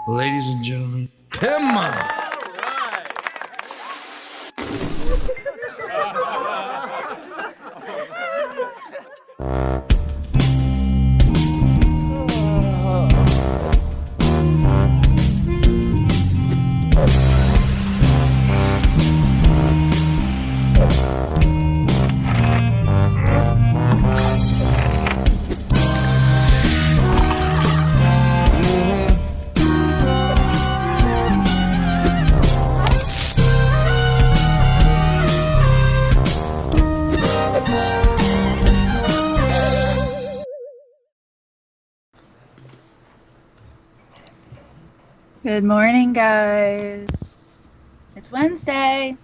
Ladies and gentlemen, Pimpmunk. Good morning, guys. It's Wednesday,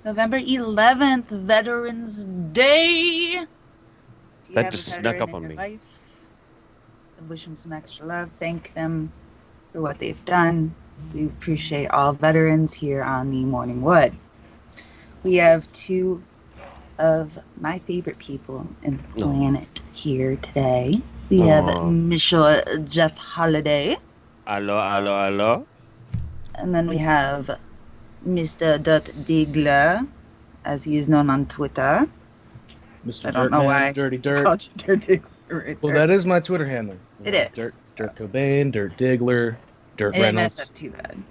November 11th, Veterans Day. That just snuck up on me. Life, wish them some extra love. Thank them for what they've done. We appreciate all veterans here on the Morning Wood. We have two of my favorite people in the planet here today. We have Mr. Jeff Holiday. Hello. And then we have Mr. Digler, as he is known on Twitter. Mr. I don't know why. Dirty Dirt. Called you Dirt Digler right Well, there. that is my Twitter handler. It is. Dirt Cobain, Dirt Diggler, Dirt I didn't Reynolds. mess up too bad.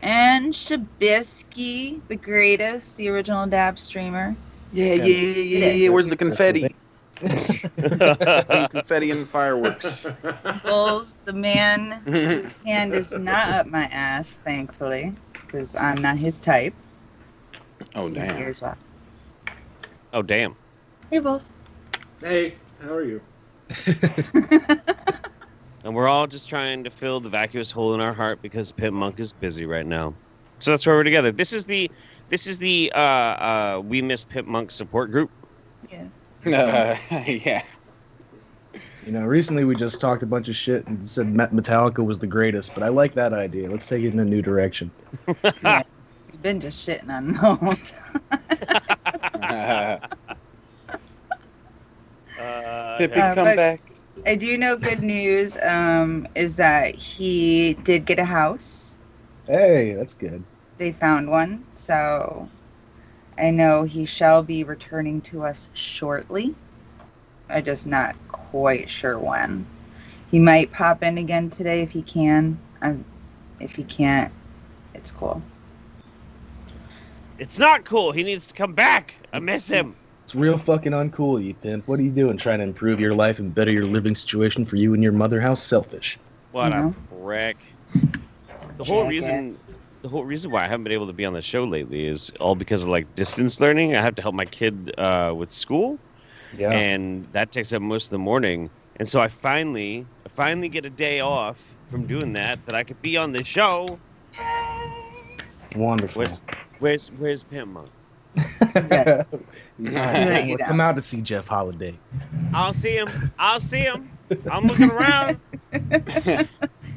And Shabisky, the greatest, the original dab streamer. Yeah. Where's the confetti? Confetti and fireworks. Bulls, the man whose hand is not up my ass, thankfully, because I'm not his type. Oh, He's here damn. as well. Oh, damn. Hey, Bulls. Hey, how are you? And we're all just trying to fill the vacuous hole in our heart because Pimpmunk is busy right now. So that's why we're together. This is the We Miss Pimpmunk support group. Yeah. Yeah. You know, recently we just talked a bunch of shit and said Metallica was the greatest, but I like that idea. Let's take it in a new direction. Yeah. He's been just shitting on the whole time. Pippi, come back. I do know good news is that he did get a house. Hey, that's good. They found one, so I know he shall be returning to us shortly. I'm just not quite sure when. He might pop in again today if he can. If he can't, it's cool. It's not cool. He needs to come back. I miss him. It's real fucking uncool, you pimp. What are you doing trying to improve your life and better your living situation for you and your mother? How selfish. What You a know? prick. The whole reason why I haven't been able to be on the show lately is all because of like distance learning. I have to help my kid with school, Yeah. and that takes up most of the morning. And so I finally get a day off from doing that I could be on the show. Wonderful. Where's Pimpmunk? He's Yeah. not come out to see Jeff Holiday. I'll see him. I'm looking around.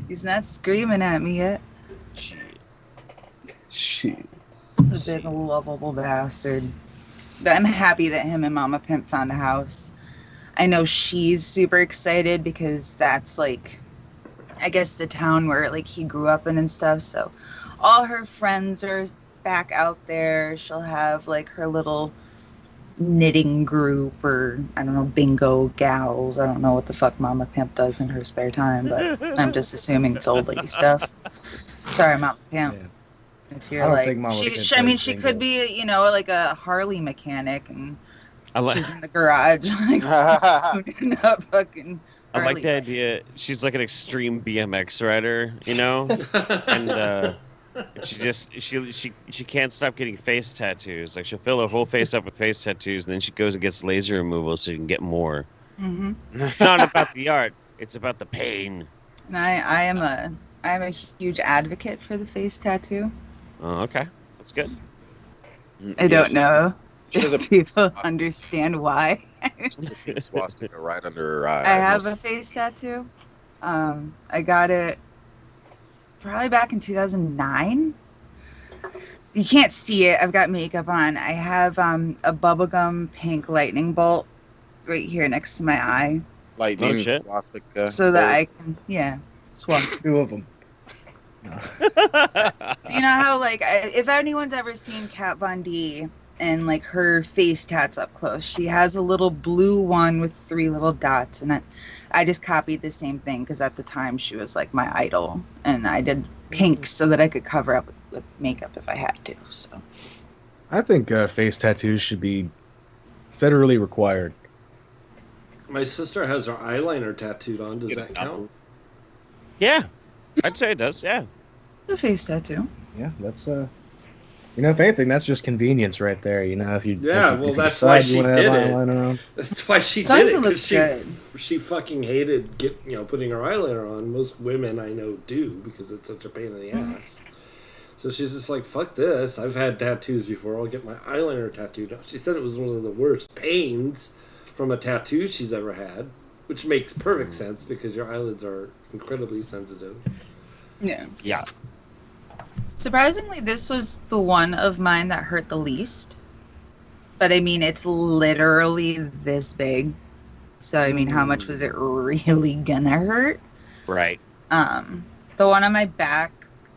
He's not screaming at me yet. Shit. The big lovable bastard. But I'm happy that him and Mama Pimp found a house. I know she's super excited because that's like, I guess the town where like he grew up in and stuff. So all her friends are back out there. She'll have like her little knitting group or I don't know, bingo gals. I don't know what the fuck Mama Pimp does in her spare time, but I'm just assuming it's old lady stuff. Sorry, Mama Pimp. Yeah. If you're I don't like, think Mama Pimp I mean, plays she bingo. could be, you know, like a Harley mechanic, and I like she's in the garage, like tuning up fucking. I like Harley. the idea. She's like an extreme BMX rider, you know, and she can't stop getting face tattoos. Like she'll fill her whole face up with face tattoos, and then she goes and gets laser removal so she can get more. Mm-hmm. It's not about the art; it's about the pain. And I am a huge advocate for the face tattoo. Oh, okay, that's good. I don't know She has a if people understand why. swastika right under her eye. I have a face tattoo. I got it probably back in 2009. You can't see it. I've got makeup on. I have a bubblegum pink lightning bolt right here next to my eye. Lightning, Oh, shit. swastika. So that I can, swap. 2 of them. You know how, like, if anyone's ever seen Kat Von D and, like, her face tats up close, she has a little blue one with 3 little dots, and I just copied the same thing because at the time she was, like, my idol, and I did pink so that I could cover up with makeup if I had to, so. I think face tattoos should be federally required. My sister has her eyeliner tattooed on. Does that count? Yeah, I'd say it does. Yeah. A face tattoo. Yeah, that's if anything, that's just convenence right there. If you that's why she did it. On. That's why she did it, because she fucking hated putting her eyeliner on. Most women I know do because it's such a pain in the ass. So she's just like, fuck this. I've had tattoos before. I'll get my eyeliner tattooed. She said it was one of the worst pains from a tattoo she's ever had, which makes perfect sense because your eyelids are incredibly sensitive. Yeah. Yeah. Surprisingly, this was the one of mine that hurt the least. But I mean, it's literally this big. So I mean, how much was it really gonna hurt? Right. The one on my back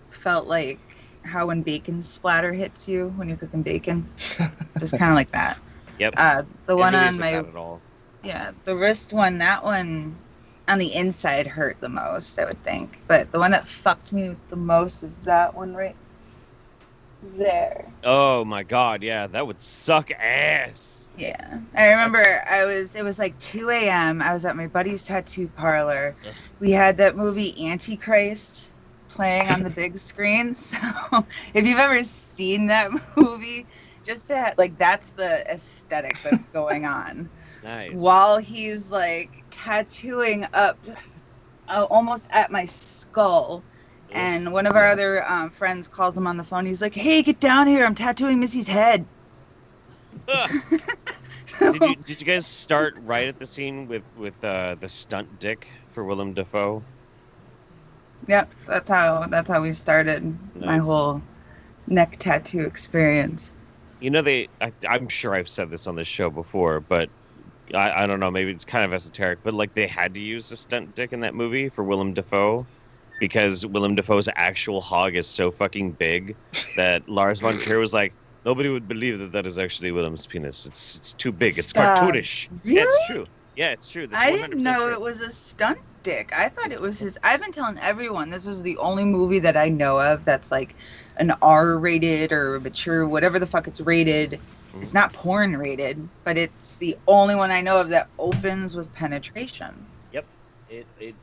felt like how when bacon splatter hits you when you're cooking bacon. Just kind of like that. Yep. The one really on my at all. Yeah, the wrist one, that one on the inside hurt the most, I would think. But the one that fucked me the most is that one right there. Oh my god, yeah, that would suck ass. Yeah. I remember it was like 2 a.m. I was at my buddy's tattoo parlor. We had that movie Antichrist playing on the big screen. So if you've ever seen that movie, just to that's the aesthetic that's going on. Nice. While he's like tattooing up almost at my skull, and one of our other friends calls him on the phone. He's like, "Hey, get down here! I'm tattooing Missy's head." Did you guys start right at the scene with the stunt dick for Willem Dafoe? Yep, that's how we started my whole neck tattoo experience. I'm sure I've said this on this show before, but I don't know, maybe it's kind of esoteric, but like they had to use the stunt dick in that movie for Willem Dafoe because Willem Dafoe's actual hog is so fucking big that Lars von Trier was like, nobody would believe that is actually Willem's penis. It's too big. It's cartoonish. Really? Yeah, it's true. Yeah, it's true. I didn't know it was a stunt dick. I thought it was his. I've been telling everyone this is the only movie that I know of that's like an R-rated or mature, whatever the fuck it's rated. It's not porn rated, but it's the only one I know of that opens with penetration. Yep.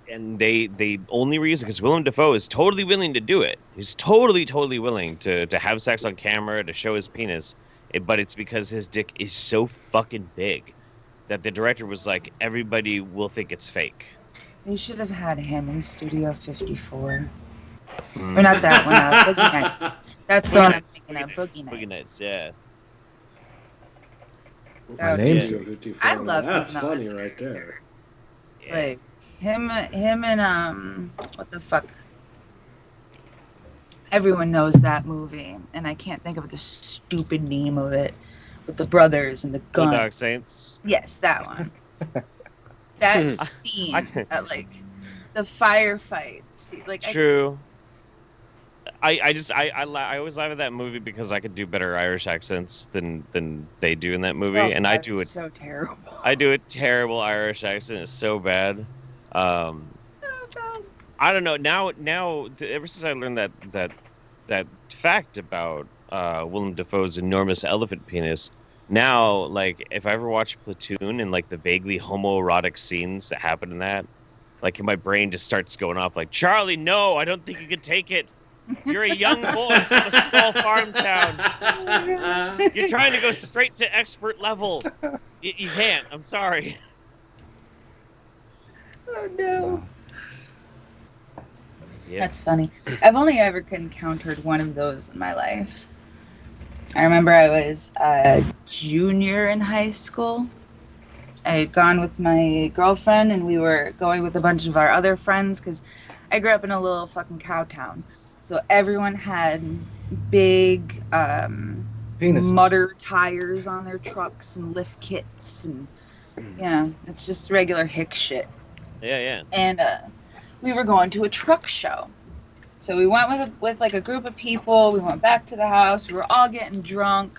And they only reason because Willem Dafoe is totally willing to do it. He's totally willing to have sex on camera, to show his penis, but it's because his dick is so fucking big that the director was like, everybody will think it's fake. They should have had him in Studio 54. Or not that one, Boogie Nights. That's the one I'm thinking of, Boogie Nights. Boogie Nights, yeah. I love him. That's funny right there. Yeah. Like him and what the fuck? Everyone knows that movie, and I can't think of the stupid name of it. With the brothers and the gun. Dark Saints. Yes, that one. That scene at like the firefight. Like true. I always laugh at that movie because I could do better Irish accents than they do in that movie, and I do it so terrible. I do a terrible Irish accent. It's so bad. I don't know. Now, ever since I learned that fact about Willem Dafoe's enormous elephant penis, now like if I ever watch Platoon and like the vaguely homoerotic scenes that happen in that, like my brain just starts going off like, Charlie, no, I don't think you can take it. You're a young boy from a small farm town. You're trying to go straight to expert level. You can't. I'm sorry. Oh no. Yeah. That's funny. I've only ever encountered one of those in my life. I remember I was a junior in high school. I had gone with my girlfriend, and we were going with a bunch of our other friends because I grew up in a little fucking cow town. So everyone had big mutter tires on their trucks and lift kits, and it's just regular hick shit. Yeah. And we were going to a truck show. So we went with like a group of people. We went back to the house. We were all getting drunk.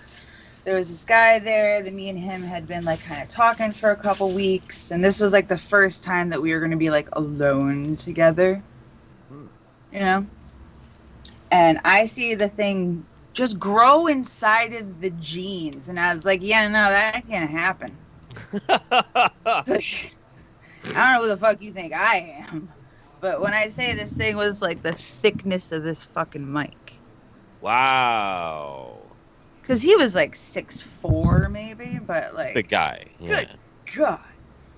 There was this guy there that me and him had been like kind of talking for a couple weeks. And this was like the first time that we were going to be like alone together. You know? And I see the thing just grow inside of the jeans. And I was like, yeah, no, that can't happen. I don't know who the fuck you think I am. But when I say this thing was like the thickness of this fucking mic. Wow. Because he was like 6'4" maybe, but like... The guy. Yeah. Good God.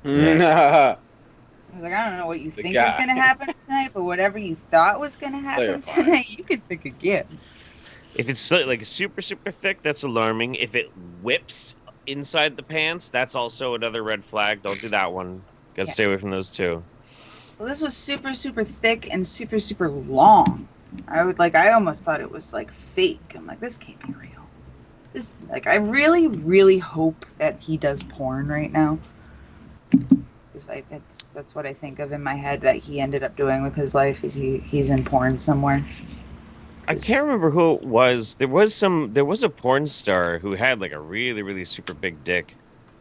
I was like, I don't know what you think was going to happen tonight, but whatever you thought was going to happen tonight, you could think again. If it's like super, super thick, that's alarming. If it whips inside the pants, that's also another red flag. Don't do that one. Gotta stay away from those two. Well, this was super, super thick and super, super long. I almost thought it was like fake. I'm like, this can't be real. I really, really hope that he does porn right now. That's what I think of in my head that he ended up doing with his life. Is he's in porn somewhere. I can't remember who it was. There was a porn star who had like a really, really super big dick,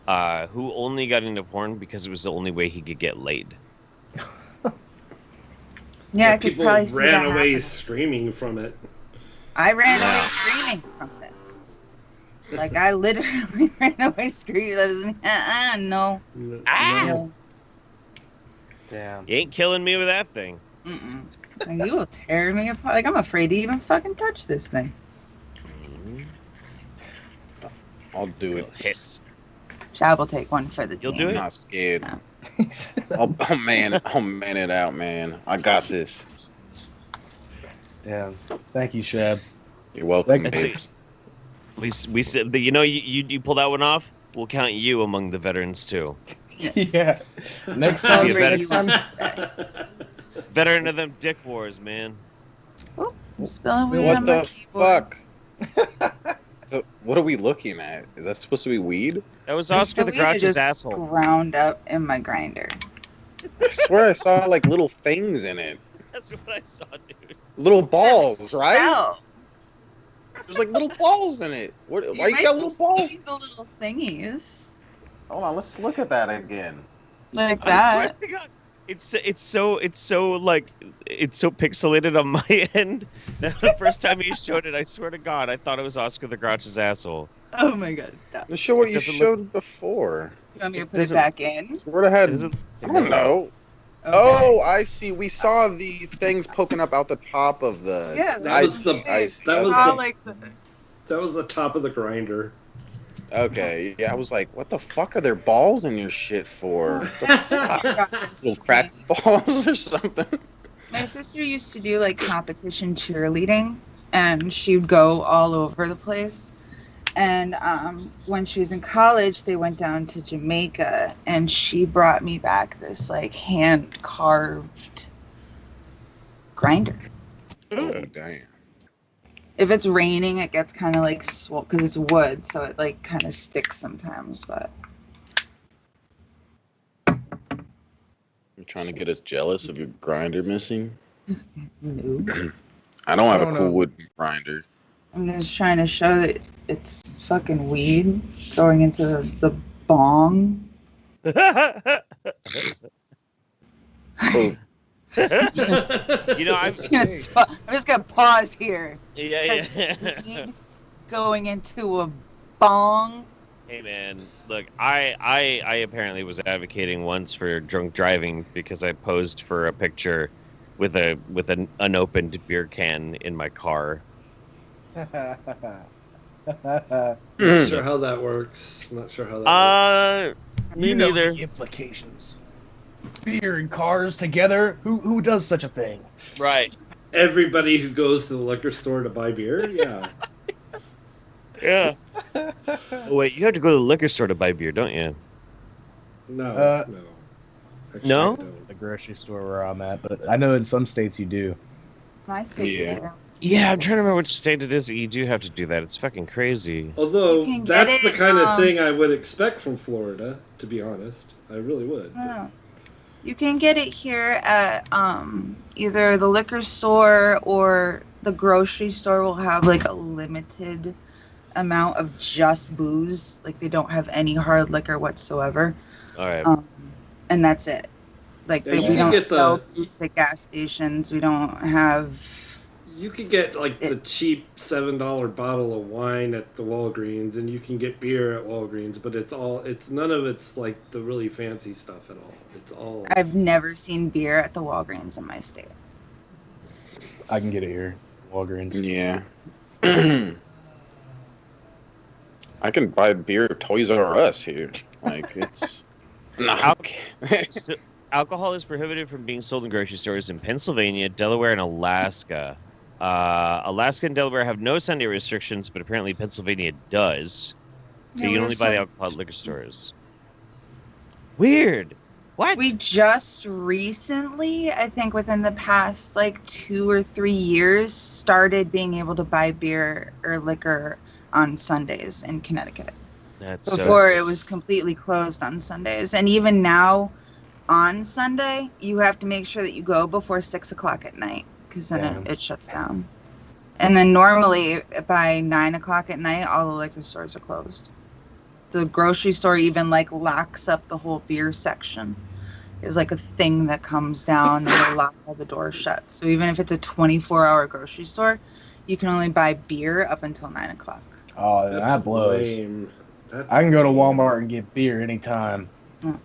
who only got into porn because it was the only way he could get laid. Yeah, I could probably see that ran away happen. screaming from it. I ran away screaming from this. Like, I literally ran away screaming. I was like, no. No. Damn. You ain't killing me with that thing. Mm-mm. Like, you will tear me apart. Like, I'm afraid to even fucking touch this thing. I'll do it. Hiss. Chad will take one for the You'll team. do I'm it? not scared. No. I'll man it out, man. I got this. Damn. Thank you, Shab. You're welcome, That's babe. it. We said that, you pull that one off. We'll count you among the veterans too. Yeah. Next time. Be a Next time. Veteran of them dick wars, man. Oh, I'm spilling weed What on my the keyboard. fuck? What are we looking at? Is that supposed to be weed? That was Oscar the weed Grouch's just asshole. ground up in my grinder. I swear I saw like little things in it. That's what I saw, dude. Little balls, right? Ow. There's like little balls in it. Why you got little balls? See the little thingies Hold on, let's look at that again. like I swear that. to God. It's so pixelated on my end. That the first time you showed it, I swear to God, I thought it was Oscar the Grouch's asshole. Oh my God! Stop. Let's show what you doesn't showed before. You want me to It put it doesn't- back in? Swear to head. Is it- I don't know. Okay. Oh, I see. We saw the things poking up out the top of the. Yeah, That was the- I see. that was Okay. the- like the, That was the top of the grinder. Okay, yeah, I was like, what the fuck are there balls in your shit for? The fuck? Little crack balls or something? My sister used to do like competition cheerleading, and she'd go all over the place. And when she was in college, they went down to Jamaica, and she brought me back this like hand carved grinder. Oh, damn. If it's raining, it gets kind of like swole because it's wood, so it like kind of sticks sometimes. But You're trying to get us jealous of your grinder missing? no, I don't have I a don't cool know. wood grinder. I'm just trying to show that it's fucking weed going into the bong. Oh, I'm just gonna pause here. yeah. Weed going into a bong. Hey man, look, I apparently was advocating once for drunk driving because I posed for a picture with an unopened beer can in my car. Not sure how that works. Not sure how that works. Me You know neither. the implications. Beer and cars together. Who does such a thing? Right. Everybody who goes to the liquor store to buy beer, yeah. Yeah. Oh, wait, you have to go to the liquor store to buy beer, don't you? No, Uh, no. Actually, No? I don't. The grocery store where I'm at, but I know in some states you do. My state. Yeah. Yeah, I'm trying to remember which state it is that you do have to do that. It's fucking crazy. Although You can get that's the it, kind of thing I would expect from Florida, to be honest. I really would. Oh. You can get it here at either the liquor store or the grocery store will have like a limited amount of just booze. Like they don't have any hard liquor whatsoever. All right. And that's it. Like Yeah, we don't sell booze at gas stations. We don't have. You could get like the cheap $7 bottle of wine at the Walgreens, and you can get beer at Walgreens, but it's none of it's like the really fancy stuff at all. It's all. I've never seen beer at the Walgreens in my state. I can get it here, Walgreens. Yeah. I can buy beer at Toys R Us here. Like it's. No. Alcohol is prohibited from being sold in grocery stores in Pennsylvania, Delaware, and Alaska. Alaska and Delaware have no Sunday restrictions, but apparently Pennsylvania does. So you can only buy the alcohol at liquor stores. Weird. What? We just recently, I think within the past like 2 or 3 years, started being able to buy beer or liquor on Sundays in Connecticut. Before it was completely closed on Sundays. And even now on Sunday, you have to make sure that you go before 6 o'clock at night. Because then it shuts down. And then normally by 9 o'clock at night, all the liquor stores are closed. The grocery store even like locks up the whole beer section. There's like a thing that comes down and they lock all the doors shut. So even if it's a 24-hour grocery store, you can only buy beer up until 9 o'clock. Oh, that blows. Lame. I can go to Walmart and get beer anytime. Oh.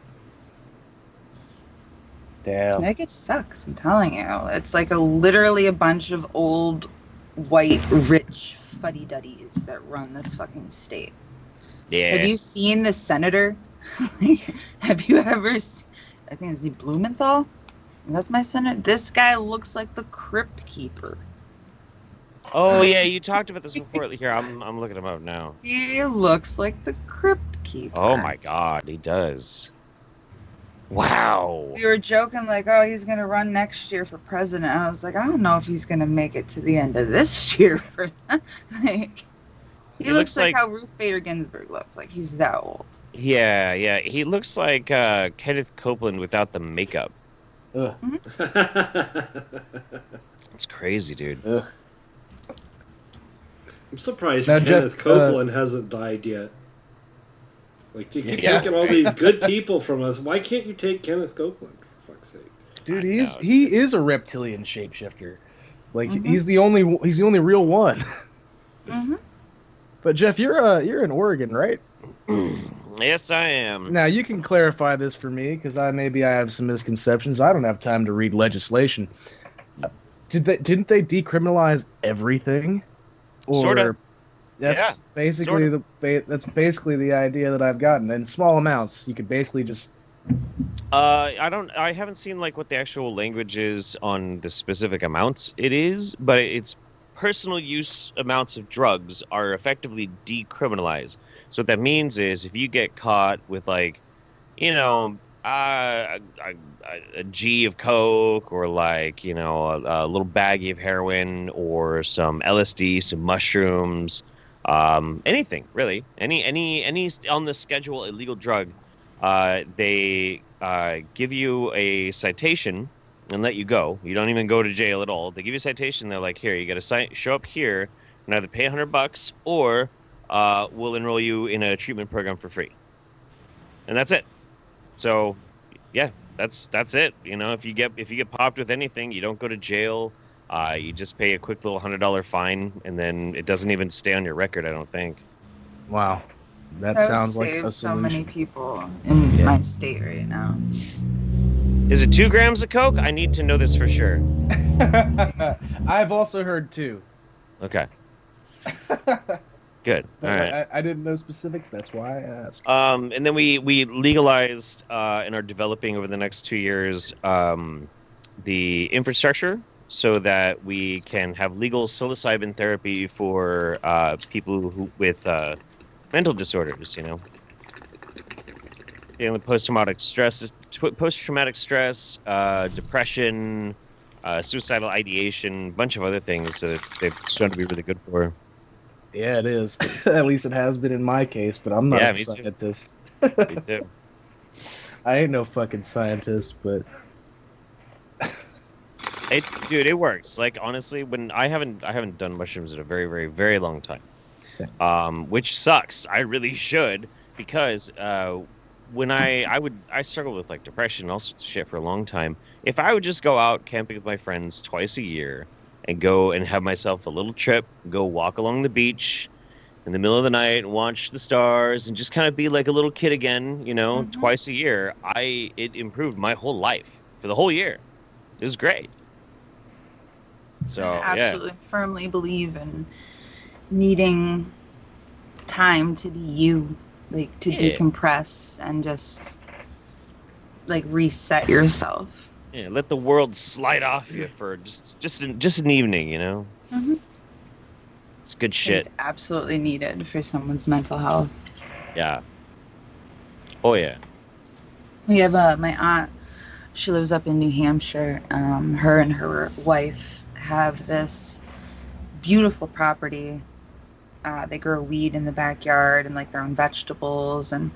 Damn. Connecticut sucks, I'm telling you. It's like literally a bunch of old, white, rich fuddy-duddies that run this fucking state. Yeah. Have you seen the senator? Have you ever seen, I think it's the Blumenthal? That's my senator. This guy looks like the Crypt Keeper. Oh yeah, you talked about this before. Here, I'm looking him up now. He looks like the Crypt Keeper. Oh my god, he does. Wow. We were joking like, oh, he's going to run next year for president. I was like, I don't know if he's going to make it to the end of this year. Like, he looks like how Ruth Bader Ginsburg looks. Like, he's that old. Yeah. He looks like Kenneth Copeland without the makeup. Ugh. It's crazy, dude. Ugh. I'm surprised Now, Kenneth Jeff, Copeland hasn't died yet. Like, you keep taking all these good people from us. Why can't you take Kenneth Copeland, for fuck's sake? Dude, he is a reptilian shapeshifter. Like he's the only real one. Mm-hmm. But Jeff, you're in Oregon, right? Yes, I am. Now you can clarify this for me because I have some misconceptions. I don't have time to read legislation. Didn't they decriminalize everything? Or sort of. That's basically that's basically the idea that I've gotten. In small amounts, you could basically just. I haven't seen like what the actual language is on the specific amounts it is, but it's personal use amounts of drugs are effectively decriminalized. So what that means is if you get caught with like, you know, a G of coke or like, you know, a little baggie of heroin or some LSD, some mushrooms. Anything really, any on the schedule illegal drug, they give you a citation and let you go. You don't even go to jail at all. They give you a citation. They're like, here, you got to show up here and either pay $100 or we'll enroll you in a treatment program for free. And that's it. So, yeah, that's it. You know, if you get popped with anything, you don't go to jail. You just pay a quick little $100 fine, and then it doesn't even stay on your record, I don't think. Wow, that sounds like a solution. So many people in my state right now. Is it 2 grams of coke? I need to know this for sure. I've also heard 2. Okay. Good. All right. I didn't know specifics. That's why I asked. And then we legalized and are developing over the next 2 years the infrastructure so that we can have legal psilocybin therapy for people with mental disorders. You know, dealing with post-traumatic stress, depression, suicidal ideation, a bunch of other things that they've shown to be really good for. Yeah, it is. At least it has been in my case, but I'm not a scientist. Me too. I ain't no fucking scientist, but Dude, it works. Like honestly, when I haven't done mushrooms in a very, very, very long time, which sucks. I really should because when I struggled with like depression and all sorts of shit for a long time. If I would just go out camping with my friends twice a year and go and have myself a little trip, go walk along the beach in the middle of the night and watch the stars and just kind of be like a little kid again, you know, twice a year, it improved my whole life for the whole year. It was great. So I absolutely firmly believe in needing time to be you, like to decompress and just like reset yourself. Yeah, let the world slide off you for just an evening, you know. It's good shit. It's absolutely needed for someone's mental health. Yeah. Oh yeah. We have my aunt. She lives up in New Hampshire. Her and her wife have this beautiful property. They grow weed in the backyard and like their own vegetables, and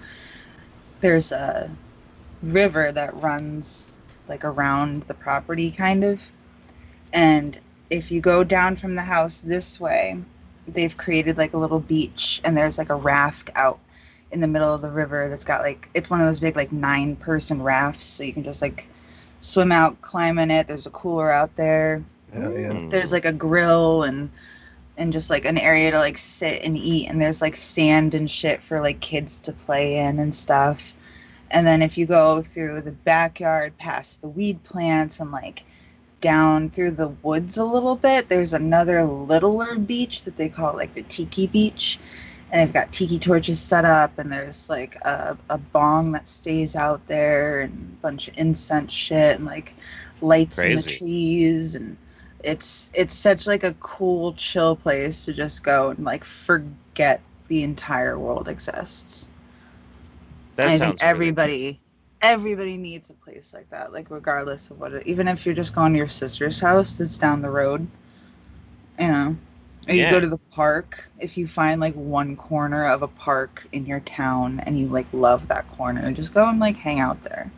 there's a river that runs like around the property kind of, and if you go down from the house this way, they've created like a little beach, and there's like a raft out in the middle of the river that's got like, it's one of those big like 9-person rafts, so you can just like swim out, climb in it. There's a cooler out there. yeah. There's like a grill and just like an area to like sit and eat, and there's like sand and shit for like kids to play in and stuff. And then if you go through the backyard past the weed plants and like down through the woods a little bit, there's another littler beach that they call like the Tiki Beach, and they've got tiki torches set up, and there's like a bong that stays out there and a bunch of incense shit and like lights in the trees, and it's such like a cool chill place to just go and like forget the entire world exists. I think everybody needs a place like that, like regardless of what even if you're just going to your sister's house that's down the road, you know, or you go to the park. If you find like one corner of a park in your town and you like love that corner, just go and like hang out there.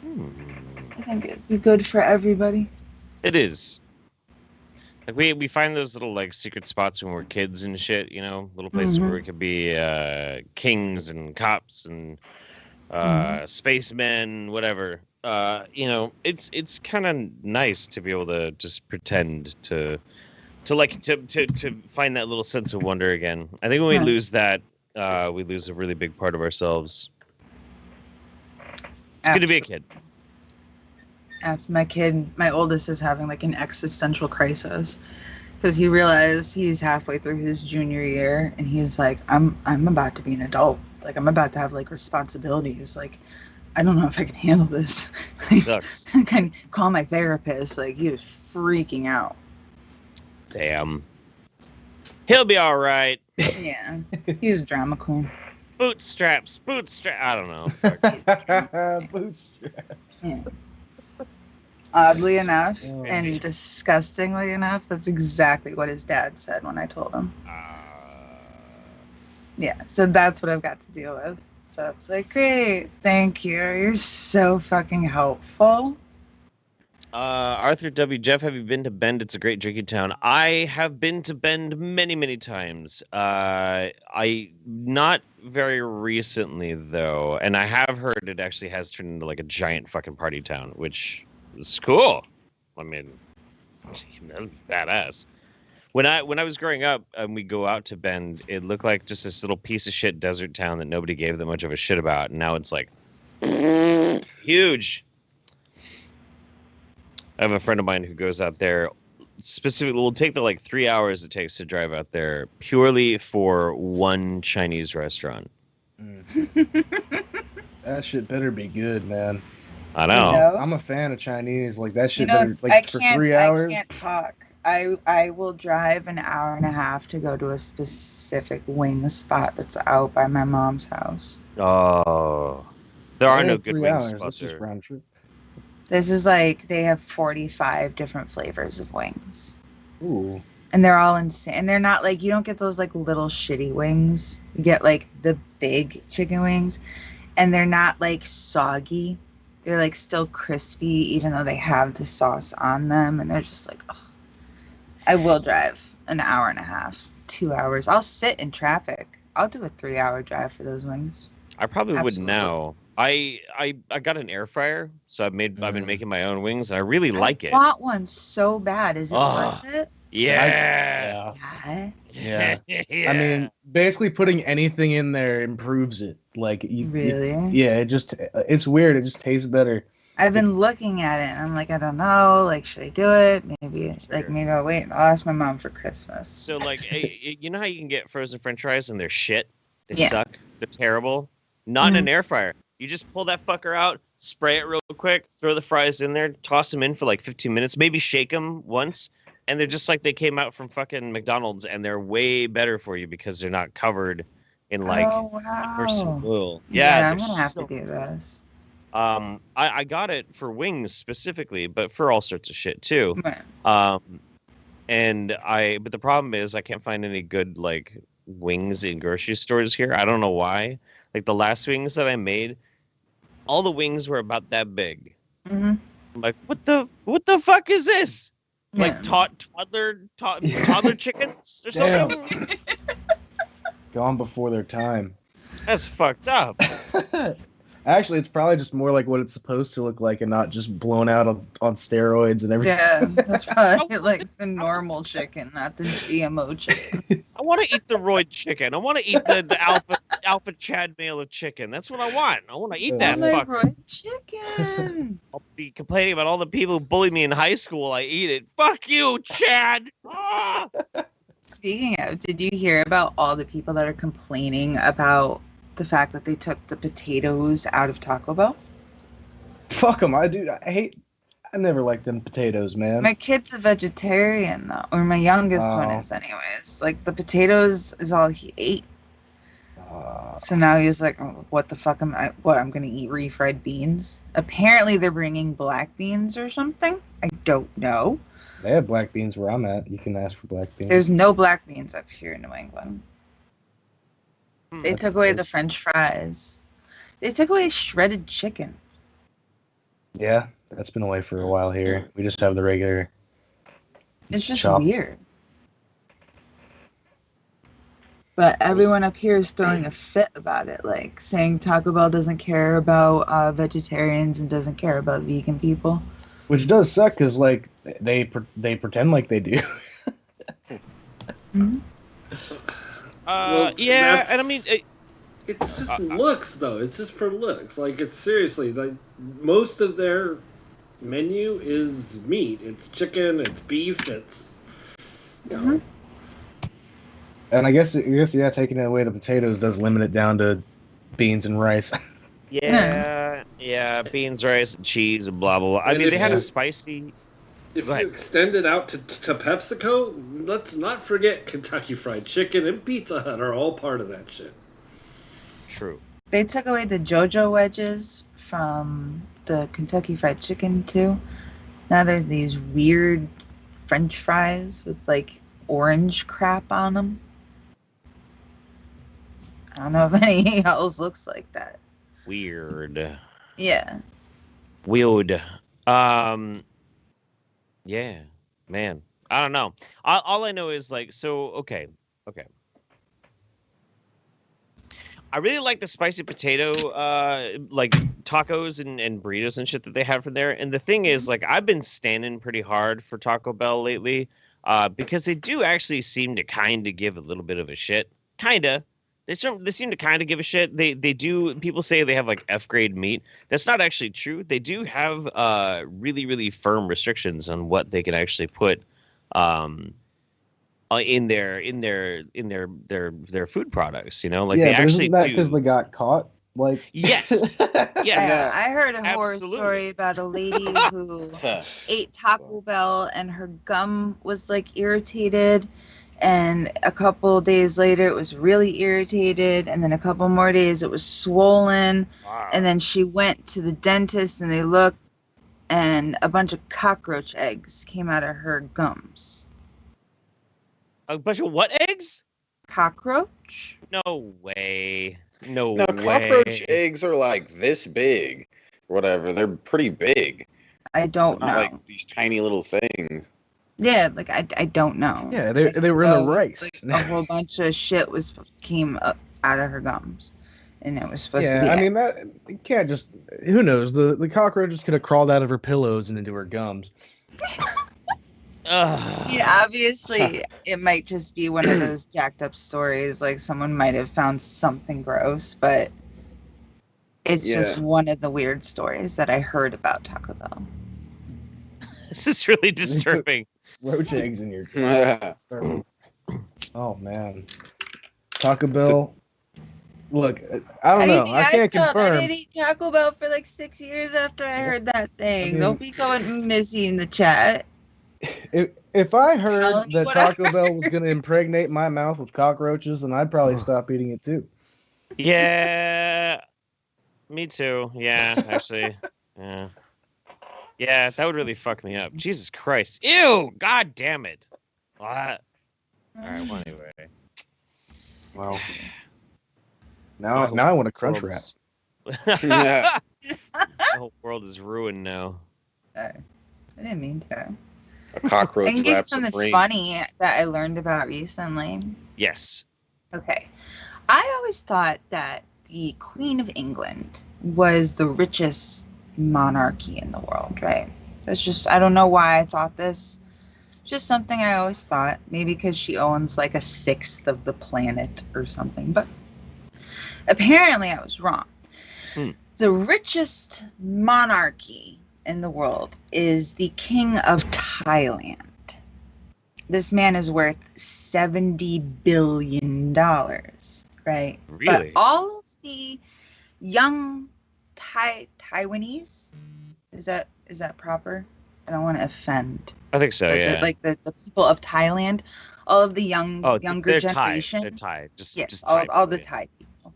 I think it'd be good for everybody. It is. Like we find those little like secret spots when we're kids and shit, you know, little places where we could be kings and cops and spacemen, whatever. You know, it's kind of nice to be able to just pretend to find that little sense of wonder again. I think when we lose that, we lose a really big part of ourselves. It's good to be a kid. My oldest is having like an existential crisis because he realized he's halfway through his junior year and he's like, I'm about to be an adult. Like I'm about to have like responsibilities. Like I don't know if I can handle this. Like, sucks. I can call my therapist. Like he was freaking out. Damn. He'll be all right. Yeah, he's a drama queen. Bootstraps. I don't know. Bootstraps. Yeah. Oddly enough, and disgustingly enough, that's exactly what his dad said when I told him. Yeah, so that's what I've got to deal with. So it's like, great, thank you. You're so fucking helpful. Arthur W. Jeff, have you been to Bend? It's a great drinking town. I have been to Bend many, many times. I not very recently though, and I have heard it actually has turned into like a giant fucking party town, which is cool. I mean, that's badass. When I was growing up and we go out to Bend, it looked like just this little piece of shit desert town that nobody gave that much of a shit about, and now it's like huge. I have a friend of mine who goes out there specifically. Will take the like 3 hours it takes to drive out there purely for one Chinese restaurant. That shit better be good, man. I know. You know? I'm a fan of Chinese. Like that shit better for 3 hours. I can't talk. I will drive an hour and a half to go to a specific wing spot that's out by my mom's house. Oh, there are no good wing hours. spots. That's just round trip. This is like, they have 45 different flavors of wings. Ooh. And they're all insane. And they're not like, you don't get those like little shitty wings. You get like the big chicken wings. and they're not like soggy. They're like still crispy, even though they have the sauce on them, and they're just like, ugh. I will drive an hour and a half, 2 hours. I'll sit in traffic. I'll do a 3-hour drive for those wings. I probably Absolutely. wouldn't now. I got an air fryer, so I've been making my own wings, and I really like it. I want one so bad. Is it worth it? Yeah. Yeah. I mean, basically putting anything in there improves it. Like, Really? It's weird. It just tastes better. I've been looking at it, and I'm like, I don't know. Like, should I do it? Maybe I'll wait. I'll ask my mom for Christmas. So, like, you know how you can get frozen French fries and they're shit? They Yeah. suck. They're terrible. Not in an air fryer. You just pull that fucker out, spray it real quick, throw the fries in there, toss them in for like 15 minutes, maybe shake them once, and they're just like they came out from fucking McDonald's, and they're way better for you because they're not covered in like immersive oil. Yeah, I'm gonna have to do this. I got it for wings specifically, but for all sorts of shit too. Right. But the problem is I can't find any good like wings in grocery stores here. I don't know why. Like the last wings that I made, all the wings were about that big. Mm-hmm. I'm like, what the fuck is this? Like Yeah. toddler chickens or something? Gone before their time. That's fucked up. Actually, it's probably just more like what it's supposed to look like and not just blown out on steroids and everything. Yeah, that's probably like the normal chicken, not the GMO chicken. I want to eat the roid chicken. I want to eat the alpha Chad male of chicken. That's what I want. I want to eat that My fucker. roast chicken. I'll be complaining about all the people who bullied me in high school. I eat it. Fuck you, Chad. Ah! Speaking of, did you hear about all the people that are complaining about the fact that they took the potatoes out of Taco Bell? Fuck them. I never liked them potatoes, man. My kid's a vegetarian, though, or my youngest one is anyways. Like, the potatoes is all he ate. So now he's like, oh, what the fuck I'm going to eat refried beans? Apparently they're bringing black beans or something. I don't know. They have black beans where I'm at. You can ask for black beans. There's no black beans up here in New England. They took away the French fries. They took away shredded chicken. Yeah, that's been away for a while here. We just have the regular. It's just chop. weird. But everyone up here is throwing a fit about it, like saying Taco Bell doesn't care about vegetarians and doesn't care about vegan people. Which does suck because like they pretend like they do. Mm-hmm. Yeah, and I mean, it's just looks though. It's just for looks. Like it's seriously like most of their menu is meat. It's chicken. It's beef. It's you know. And I guess yeah, taking away the potatoes does limit it down to beans and rice. Yeah, beans, rice, and cheese, and blah blah blah. I mean, they had a spicy. If you extend it out to PepsiCo, let's not forget Kentucky Fried Chicken and Pizza Hut are all part of that shit. True. They took away the JoJo wedges from the Kentucky Fried Chicken too. Now there's these weird French fries with like orange crap on them. I don't know if anything else looks like that. Weird. Yeah. Weird. Yeah, man. I don't know. All I know is like, so okay. I really like the spicy potato, like tacos and burritos and shit that they have from there. And the thing is, like, I've been standing pretty hard for Taco Bell lately, because they do actually seem to kind of give a little bit of a shit. Kinda. They seem to kind of give a shit. They do. People say they have like F-grade meat. That's not actually true. They do have really, really firm restrictions on what they can actually put in their food products. You know, like they actually isn't that do. because they got caught. Like Yes. Yeah, I heard a horror Absolutely. story about a lady who ate Taco Bell and her gum was like irritated. And a couple days later, it was really irritated. And then a couple more days, it was swollen. Wow. And then she went to the dentist and they looked and a bunch of cockroach eggs came out of her gums. A bunch of what eggs? Cockroach? No way. No No, way. cockroach eggs are like this big, or whatever. They're pretty big. I don't Not know. like these tiny little things. Yeah, like I don't know. Yeah, I they just were in the know, rice. like, a whole bunch of shit came up out of her gums, and it was supposed to be. Yeah, I mean that you can't just. Who knows? The cockroaches could have crawled out of her pillows and into her gums. Yeah, obviously, it might just be one of those jacked up stories. Like someone might have found something gross, but it's just one of the weird stories that I heard about Taco Bell. This is really disturbing. Roach eggs in your. Oh man, Taco Bell. Look, I don't know. I can't confirm. I didn't eat Taco Bell for like 6 years after I heard that thing. I mean, don't be going missy in the chat. If I heard that Taco Bell was going to impregnate my mouth with cockroaches, then I'd probably stop eating it too. Yeah, me too. Yeah, actually. Yeah. Yeah, that would really fuck me up. Jesus Christ. Ew! God damn it. What? Alright, well, anyway. Well, now I want a crunch wrap. Yeah. The whole world is ruined now. I didn't mean to. A cockroach I can give you wrap something supreme. funny that I learned about recently. Yes. Okay. I always thought that the Queen of England was the richest monarchy in the world, right? That's just, I don't know why I thought this. Just something I always thought. Maybe because she owns like 1/6 of the planet or something. But apparently I was wrong. The richest monarchy in the world is the King of Thailand. This man is worth $70 billion, right? Really? But all of the young Taiwanese, is that proper? I don't want to offend. I think so, yeah. The people of Thailand, all of the younger generation. They're Thai. Just all the Thai people.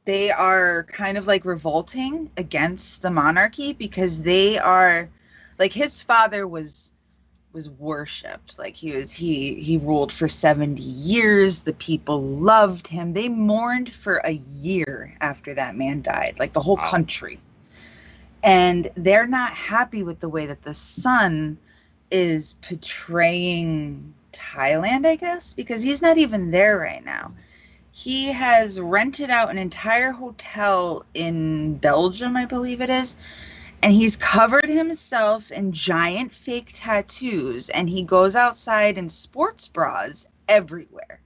They are kind of like revolting against the monarchy because they are, like, his father was worshipped. Like he ruled for 70 years. The people loved him. They mourned for a year after that man died, like the whole country. And they're not happy with the way that the son is portraying Thailand, I guess, because he's not even there right now. He has rented out an entire hotel in Belgium, I believe it is, and he's covered himself in giant fake tattoos, and he goes outside in sports bras everywhere.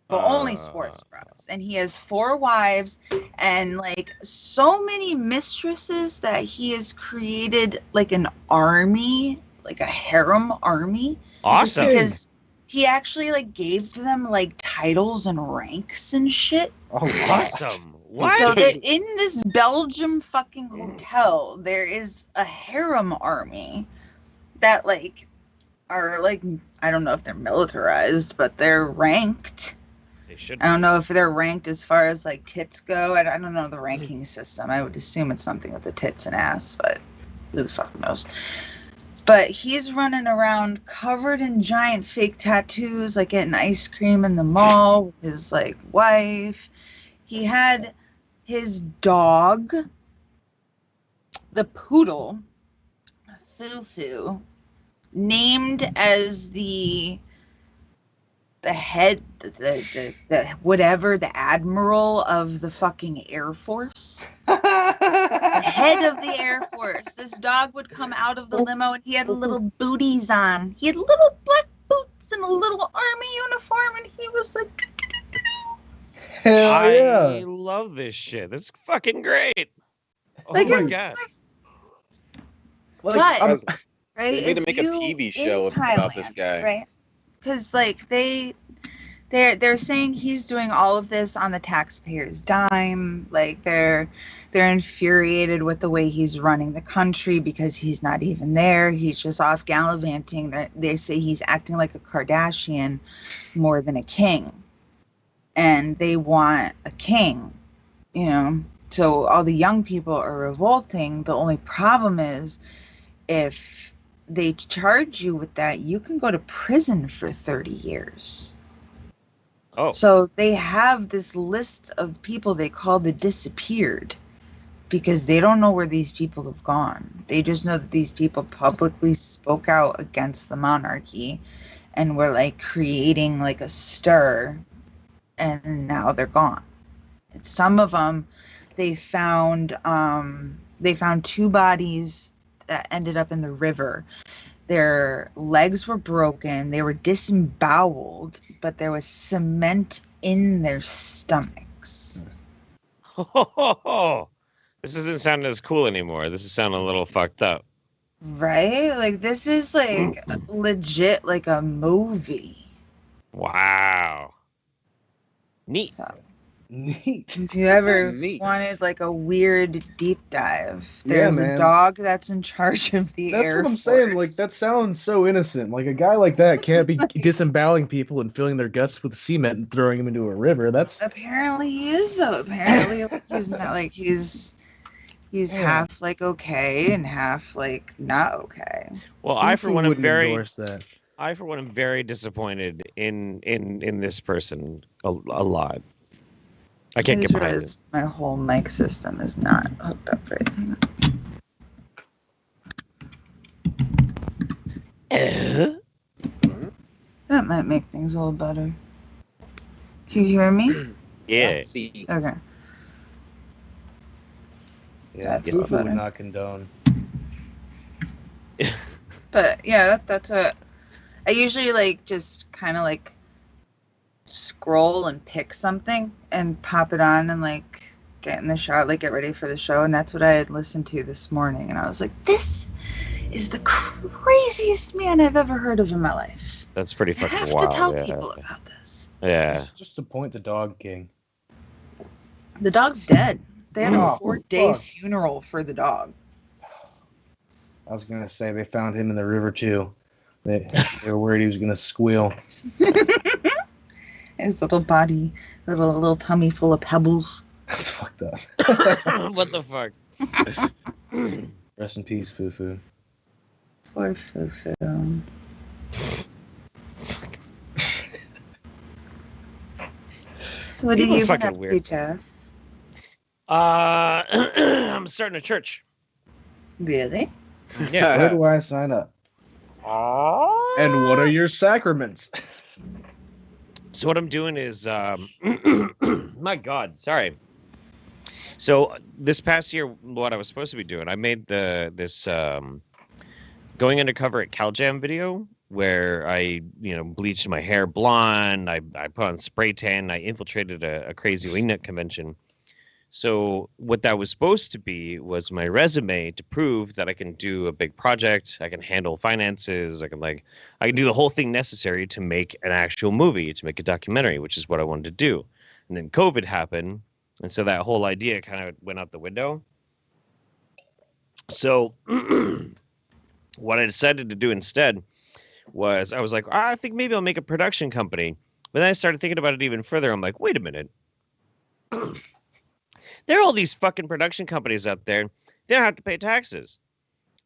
But only sports bras. And he has 4 wives and like so many mistresses that he has created like an army, like a harem army. Awesome. Because he actually like gave them like titles and ranks and shit. Oh, awesome. What? So that in this Belgium fucking hotel, there is a harem army that like are like, I don't know if they're militarized, but they're ranked. They should. I don't know if they're ranked as far as like tits go. I don't know the ranking system. I would assume it's something with the tits and ass, but who the fuck knows? But he's running around covered in giant fake tattoos, like getting ice cream in the mall with his like wife. He had his dog, the poodle, Fufu, named as the head, the whatever, the admiral of the fucking Air Force. The head of the Air Force. This dog would come out of the limo and he had little booties on. He had little black boots and a little army uniform, and he was like, hell yeah. I love this shit. That's fucking great. Oh like, my god. But, right? They need to make a TV show about this guy. Right? Because like they're saying he's doing all of this on the taxpayers' dime. Like they're infuriated with the way he's running the country because he's not even there. He's just off gallivanting. They say he's acting like a Kardashian more than a king. And they want a king, you know. So all the young people are revolting. The only problem is if they charge you with that, you can go to prison for 30 years. Oh. So they have this list of people they call the disappeared because they don't know where these people have gone. They just know that these people publicly spoke out against the monarchy and were like creating like a stir, and now they're gone. Some of them, they found 2 bodies that ended up in the river. Their legs were broken. They were disemboweled, but there was cement in their stomachs. Oh, this doesn't sound as cool anymore. This is sounding a little fucked up. Right? Like, this is like legit like a movie. Wow. Neat. So, Neat. if you ever Neat. wanted like a weird deep dive, there's man. a dog that's in charge of the That's Air what I'm Force. saying. Like, that sounds so innocent. Like, a guy like that can't be disemboweling people and filling their guts with cement and throwing them into a river. That's Apparently he is, though. Apparently like, he's not like he's half like okay and half like not okay. Well, I for one am wouldn't very endorse that. I for one am very disappointed in this person a lot. I can't get behind it. My whole mic system is not hooked up right. Hang on. That might make things a little better. Can you hear me? Yeah. See. Okay. Yeah, That's Fufu better. would not condone. But yeah, that's what I usually like. Just kind of like scroll and pick something and pop it on and like get in the shower, like get ready for the show. And that's what I had listened to this morning. And I was like, this is the craziest man I've ever heard of in my life. That's pretty I fucking have wild. to tell Yeah. people about this. Yeah. Just to point the dog king. The dog's dead. They had a Oh, 4-day fuck. funeral for the dog. I was gonna say they found him in the river too. They were worried he was gonna squeal. His little body, little tummy full of pebbles. That's fucked up. What the fuck? Rest in peace, Fufu. Poor Fufu. So what People have are you been fucking up to, weird. Jeff? I'm starting a church. Really? Yeah. Where do I sign up? And what are your sacraments? So what I'm doing is, my God, sorry. So this past year, what I was supposed to be doing, I made this going undercover at CalJam video where I, bleached my hair blonde. I put on spray tan. I infiltrated a crazy wingnut convention. So what that was supposed to be was my resume to prove that I can do a big project. I can handle finances. I can do the whole thing necessary to make an actual movie, to make a documentary, which is what I wanted to do. And then COVID happened. And so that whole idea kind of went out the window. So what I decided to do instead was I was like, I think maybe I'll make a production company. But then I started thinking about it even further. I'm like, wait a minute. There are all these fucking production companies out there. They don't have to pay taxes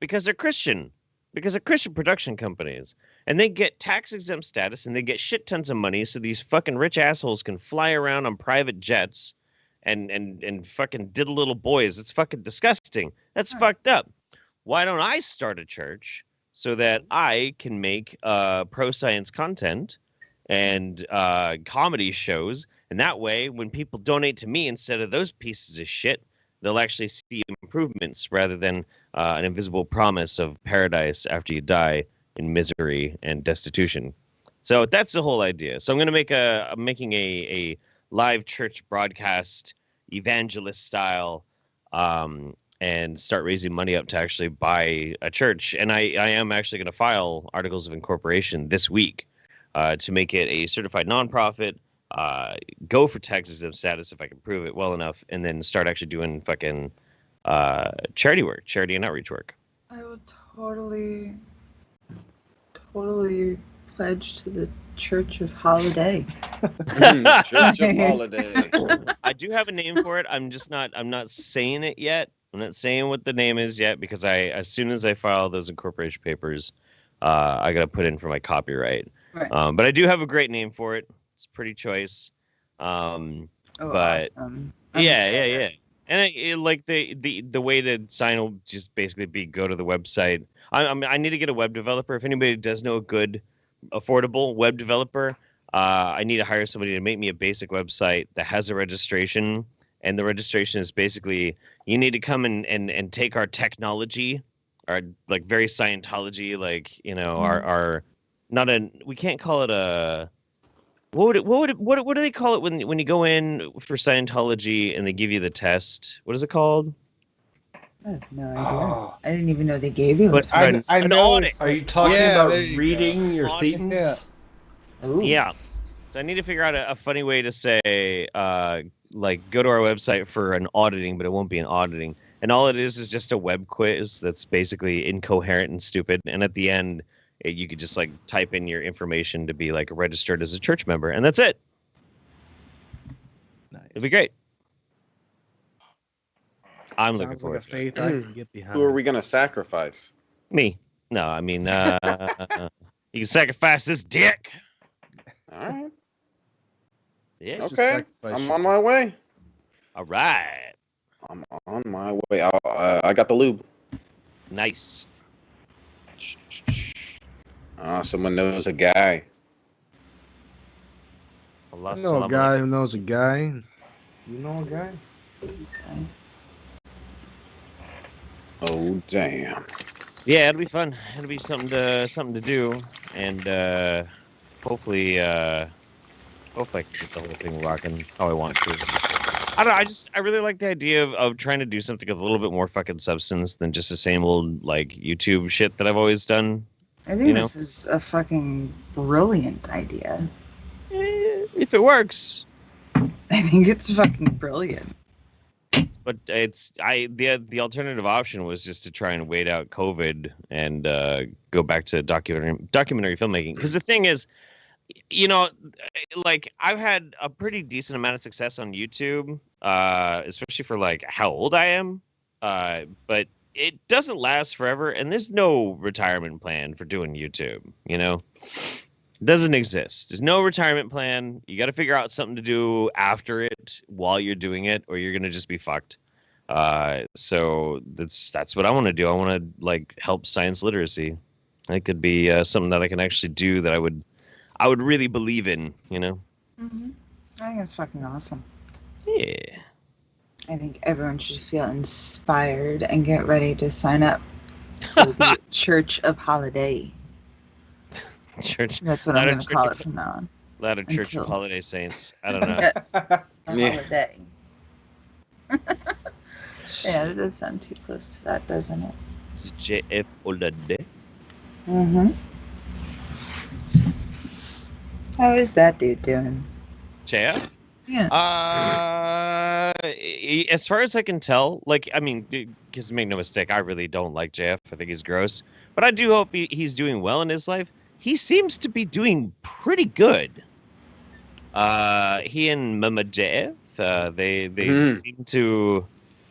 because they're Christian. Because they're Christian production companies. And they get tax exempt status and they get shit tons of money so these fucking rich assholes can fly around on private jets and fucking diddle little boys. It's fucking disgusting. That's fucked up. Why don't I start a church so that I can make pro-science content and comedy shows? And that way, when people donate to me instead of those pieces of shit, they'll actually see improvements rather than an invisible promise of paradise after you die in misery and destitution. So that's the whole idea. So I'm going to I'm making a live church broadcast, evangelist style, and start raising money up to actually buy a church. And I am actually going to file articles of incorporation this week to make it a certified nonprofit. Go for tax exempt status if I can prove it well enough, and then start actually doing fucking charity work, charity and outreach work. I would totally pledge to the Church of Holiday. Church of Holiday. I do have a name for it. I'm not saying it yet. I'm not saying what the name is yet because as soon as I file those incorporation papers, I got to put in for my copyright. Right. But I do have a great name for it. It's pretty choice. But awesome. yeah. And like the way to sign will just basically be go to the website. I need to get a web developer. If anybody does know a good, affordable web developer, I need to hire somebody to make me a basic website that has a registration. And the registration is basically you need to come and take our technology, our like very Scientology, like our not a we can't call it a what do they call it when you go in for Scientology and they give you the test? What is it called? I have no idea. I didn't even know they gave you. I know. Audit. Are you talking about reading your Audit. thetans? Ooh. Yeah. So I need to figure out a funny way to say, like, go to our website for an auditing, but it won't be an auditing. And all it is just a web quiz that's basically incoherent and stupid. And at the end, you could just, like, type in your information to be, like, registered as a church member. And that's it. Nice. It'll be great. I'm looking Sounds forward like a to it. faith I can get behind. Who are we gonna sacrifice? Me. No, I mean, you can sacrifice this dick. All right. Yeah. Just Okay. sacrifice I'm shit. on my way. All right. I'm on my way. I got the lube. Nice. Someone knows a guy. Allah I know a guy who knows a guy. You know a guy? Okay. Oh damn. Yeah, it'll be fun. It'll be something to do, and hopefully I can get the whole thing rocking how I want to. I don't know. I really like the idea of trying to do something with a little bit more fucking substance than just the same old like YouTube shit that I've always done. I think this is a fucking brilliant idea. If it works. I think it's fucking brilliant. But the alternative option was just to try and wait out COVID and go back to documentary filmmaking. Because the thing is, like I've had a pretty decent amount of success on YouTube, especially for like how old I am. But it doesn't last forever, and there's no retirement plan for doing YouTube. It doesn't exist. There's no retirement plan. You got to figure out something to do after it while you're doing it, or you're gonna just be fucked. So that's what I want to do. I want to like help science literacy. It could be something that I can actually do that I would really believe in. Mm-hmm. I think it's fucking awesome. Yeah. I think everyone should feel inspired and get ready to sign up for the Church of Holiday. Church. That's what I'm going to call it from now on. Ladder Church of Holiday Saints. I don't know. Yes, a Yeah. holiday. Yeah, it does sound too close to that, doesn't it? It's JF Holiday. Mm-hmm. How is that dude doing? JF? Yeah. As far as I can tell, like, I mean, because make no mistake, I really don't like JF. I think he's gross. But I do hope he's doing well in his life. He seems to be doing pretty good. He and Mama JF, they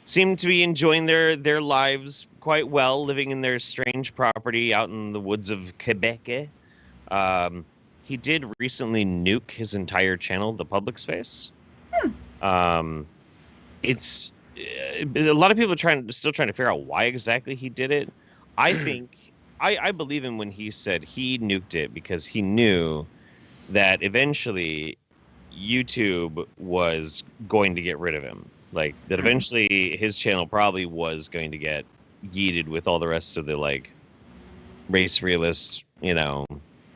seem to be enjoying their lives quite well, living in their strange property out in the woods of Quebec. He did recently nuke his entire channel, The Public Space. It's a lot of people are still trying to figure out why exactly he did it. I think I believe him when he said he nuked it because he knew that eventually YouTube was going to get rid of him. Like that eventually his channel probably was going to get yeeted with all the rest of the like race realist,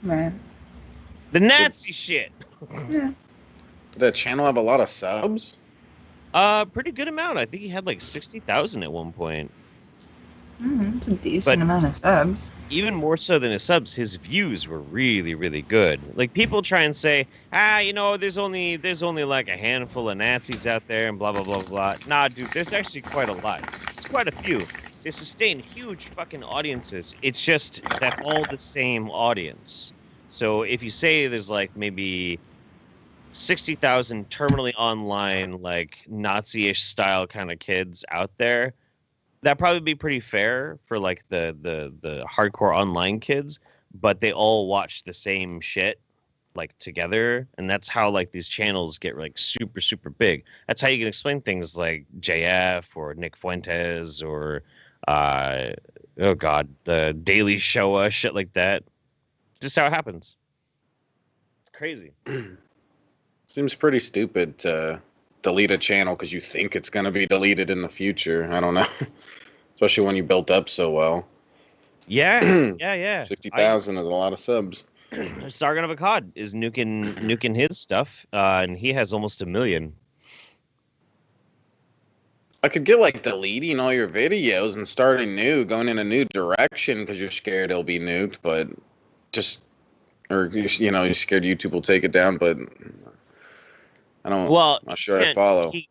Right. the Nazi shit. Yeah. Did the channel have a lot of subs? Pretty good amount. I think he had like 60,000 at one point. Mm-hmm. It's a decent amount of subs. Even more so than his subs, his views were really, really good. Like people try and say, there's only like a handful of Nazis out there and blah blah blah blah. Nah, dude, there's actually quite a lot. It's quite a few. They sustain huge fucking audiences. It's just that's all the same audience. So if you say there's like maybe 60,000 terminally online, like Nazi-ish style kind of kids out there, that'd probably be pretty fair for like the hardcore online kids, but they all watch the same shit. like together, and that's how like these channels get like super big. That's how you can explain things like JF or Nick Fuentes or oh god, the Daily Show, shit like that. Just how it happens. It's crazy. Seems pretty stupid to delete a channel because you think it's going to be deleted in the future. I don't know. Especially when you built up so well. Yeah. 60,000 is a lot of subs. Sargon of Akkad is nuking his stuff, and he has almost 1 million. I could get like deleting all your videos and starting new, going in a new direction because you're scared it'll be nuked, but just, or you're scared YouTube will take it down, but I don't. Well, I'm not sure I follow. He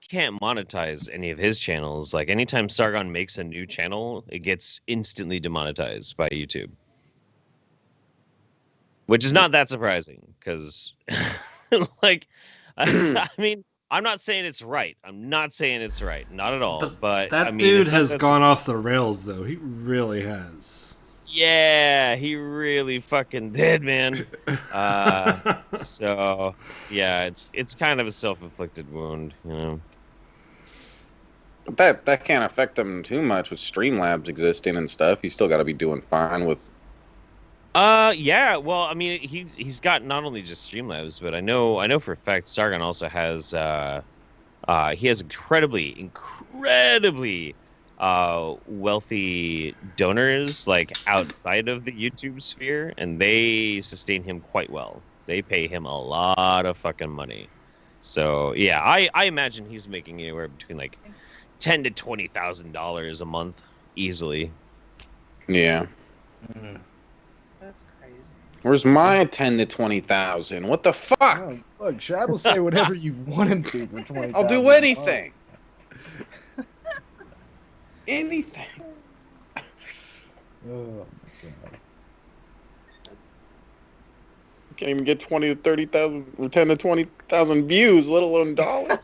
can't monetize any of his channels. Like anytime Sargon makes a new channel, it gets instantly demonetized by YouTube. Which is not that surprising, because, like, I mean, I'm not saying it's right. Not at all. But that I mean, dude has gone off the rails, though. He really has. Yeah, he really fucking did, man. So yeah, it's kind of a self-inflicted wound, you know. But that can't affect him too much with Streamlabs existing and stuff. He's still got to be doing fine with. Yeah, well, I mean, he's got not only just Streamlabs, but I know for a fact Sargon also has he has incredibly wealthy donors like outside of the YouTube sphere, and they sustain him quite well. They pay him a lot of fucking money. So yeah, I imagine he's making anywhere between like $10,000 to $20,000 a month easily. Yeah. Mm-hmm. That's crazy. Where's my 10 to 20,000? What the fuck? Oh, look, Shad will say whatever you want him to for 20,000. I'll do anything. Anything. Oh my god. Can't even get 20 to 30,000 or 10 to 20,000 views, let alone dollars.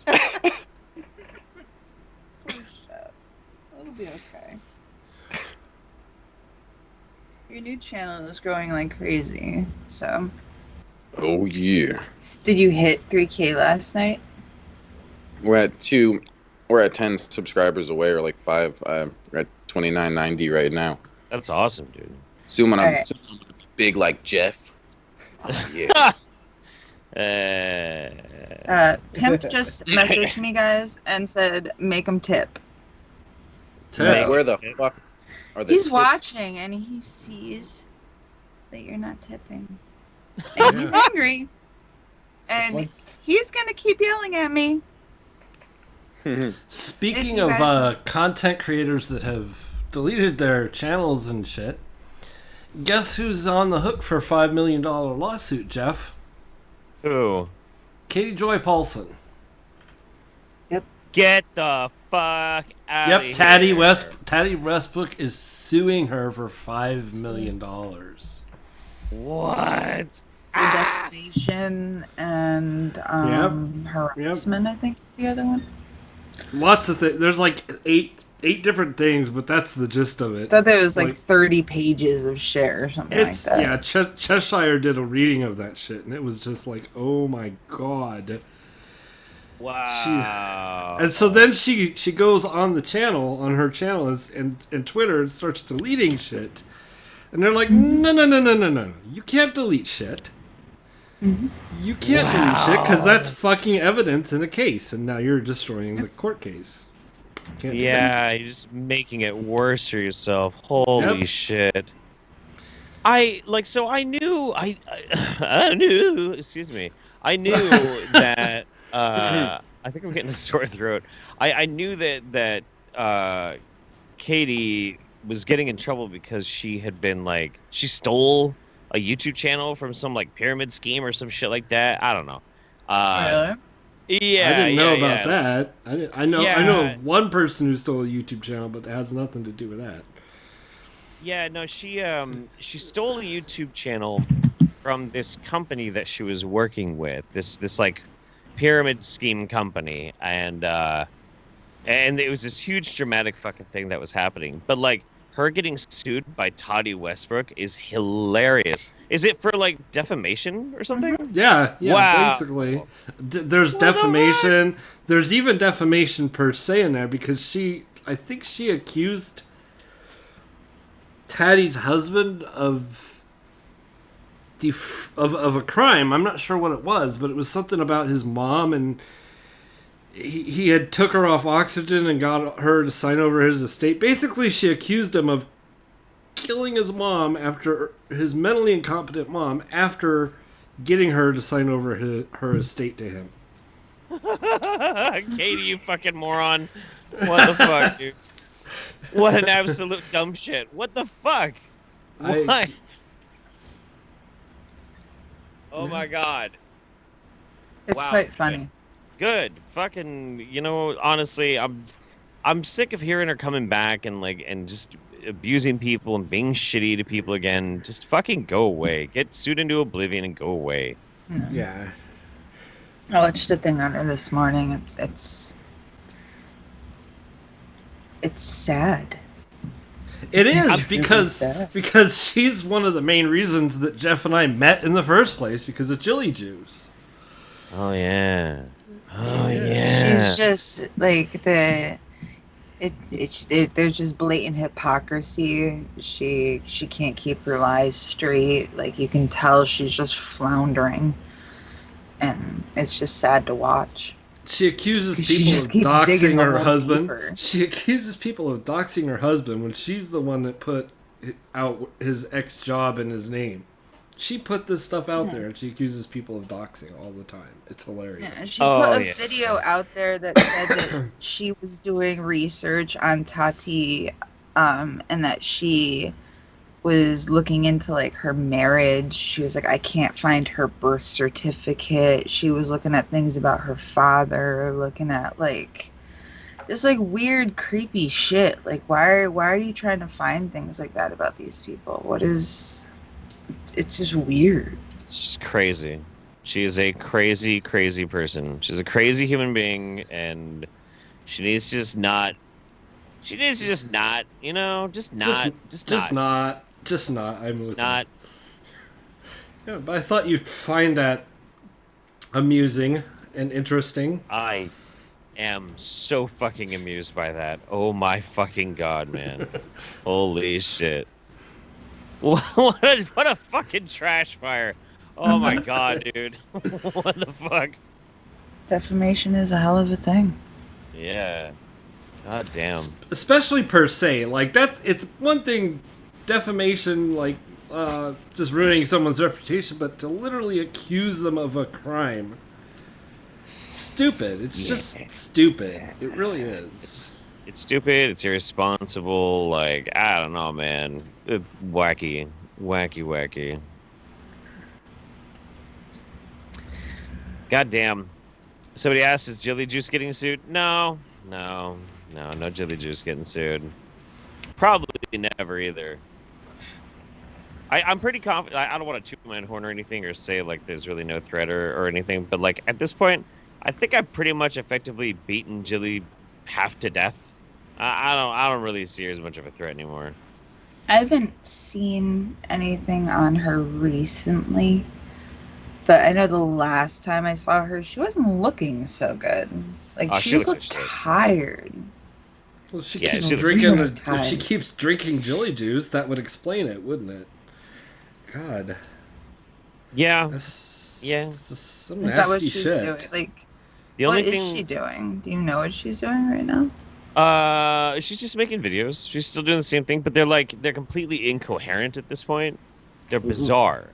It'll be okay. Your new channel is growing like crazy, so. Oh yeah. Did you hit 3K last night? We're at 10 subscribers away, or like 5. We're at 2990 right now. That's awesome, dude. Soon I'm Alright. gonna be big like Jeff. Oh, yeah. Pimp just messaged me, guys, and said, make him tip. Like, where the fuck are the He's tips? watching, and he sees that you're not tipping. And he's angry. And he's going to keep yelling at me. Speaking If you of guys- content creators that have deleted their channels and shit, guess who's on the hook for a $5 million lawsuit, Jeff? Who? Katie Joy Paulson. Get the fuck out of here. Taddy Westbrook is suing her for $5 million. What? Defamation and harassment, I think is the other one. Lots of things. There's like eight different things, but that's the gist of it. I thought there was like 30 pages of shit or something like that. Yeah, Cheshire did a reading of that shit, and it was just like, oh my god. Wow. And so then she goes on her channel and Twitter and starts deleting shit. And they're like, no. You can't delete shit. You can't delete shit because that's fucking evidence in a case, and now you're destroying the court case. Can't do that. You're just making it worse for yourself. Holy shit. I knew excuse me. I knew that I think I'm getting a sore throat. I knew that Katie was getting in trouble because she had been she stole a YouTube channel from some pyramid scheme or some shit like that. I don't know. Really? Yeah, I didn't know about that. I know of one person who stole a YouTube channel, but that has nothing to do with that. Yeah, no, she stole a YouTube channel from this company that she was working with. This pyramid scheme company, and it was this huge dramatic fucking thing that was happening. But her getting sued by Toddy Westbrook is hilarious Is it for like defamation or something? Yeah, Wow. basically. There's defamation. There's even defamation per se in there because I think she accused Taddy's husband of a crime. I'm not sure what it was, but it was something about his mom, and he had took her off oxygen and got her to sign over his estate. Basically, she accused him of killing his mom after his mentally incompetent mom after getting her to sign over her estate to him. Katie, you fucking moron. What the fuck, dude? What an absolute dumb shit. What the fuck? Why? Oh my god. It's quite funny. Good. Fucking, honestly, I'm sick of hearing her coming back and just abusing people and being shitty to people again. Just fucking go away. Get sued into oblivion and go away. Yeah. I watched a thing on her this morning. It's sad. It is because she's one of the main reasons that Jeff and I met in the first place because of chili juice. Oh yeah. Oh yeah. She's just like there's just blatant hypocrisy. She can't keep her lies straight. Like you can tell she's just floundering, and it's just sad to watch. She accuses people of doxing her husband. She accuses people of doxing her husband when she's the one that put out his ex job in his name. She put this stuff out there, and she accuses people of doxing all the time. It's hilarious. Yeah, she put a video out there that said that she was doing research on Tati, and that she was looking into like her marriage. She was like, I can't find her birth certificate. She was looking at things about her father, looking at like just like weird, creepy shit. Like, why are you trying to find things like that about these people? It's just weird. It's just crazy. She is a crazy, crazy person. She's a crazy human being, and she needs to just not. She needs to just not. Just not. I'm with not. Yeah, but I thought you'd find that amusing and interesting. I am so fucking amused by that. Oh my fucking god, man! Holy shit! What a fucking trash fire! Oh my god, dude! What the fuck? Defamation is a hell of a thing. Yeah. God damn. Especially per se, like it's one thing, defamation, like just ruining someone's reputation, but to literally accuse them of a crime, stupid. It's just stupid. It really is. It's stupid. It's irresponsible. Like, I don't know, man. Wacky. God damn. Somebody asked, is Jelly Juice getting sued? No, Jelly Juice getting sued. Probably never either. I'm pretty confident. I don't want to toot my own horn or anything or say like there's really no threat or anything, but like at this point, I think I've pretty much effectively beaten Jelly half to death. I don't really see her as much of a threat anymore. I haven't seen anything on her recently, but I know the last time I saw her, she wasn't looking so good. Like she just looked tired. Well, she keeps drinking. If she keeps drinking jelly juice, that would explain it, wouldn't it? God. Yeah. That's some Is that what nasty she's shit. doing? Like, The only what thing is she doing? Do you know what she's doing right now? She's just making videos. She's still doing the same thing, but they're completely incoherent at this point. They're bizarre.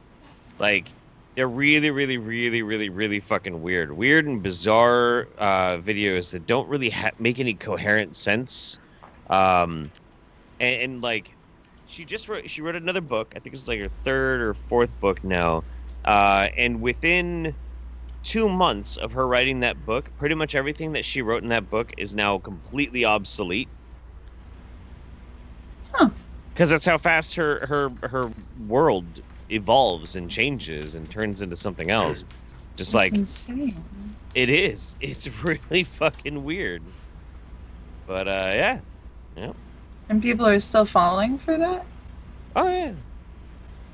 Like, they're really, really, really, really, really fucking weird. Weird and bizarre videos that don't really make any coherent sense. And like, she wrote another book. I think it's like her third or fourth book now. And within 2 months of her writing that book, pretty much everything that she wrote in that book is now completely obsolete. Huh. Because that's how fast her world evolves and changes and turns into something else. Just That's like insane. it is. It's really fucking weird. But yeah. And people are still falling for that? Oh yeah.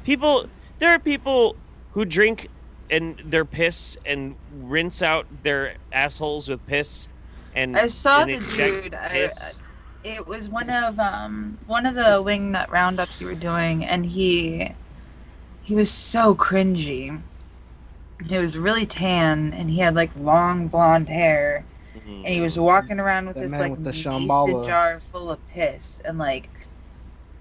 People, There are people who drink and their piss and rinse out their assholes with piss. And I saw and the dude. Piss. It was one of the wingnut roundups you were doing, and he was so cringy. He was really tan, and he had like long blonde hair, and he was walking around with this like mason jar full of piss, and like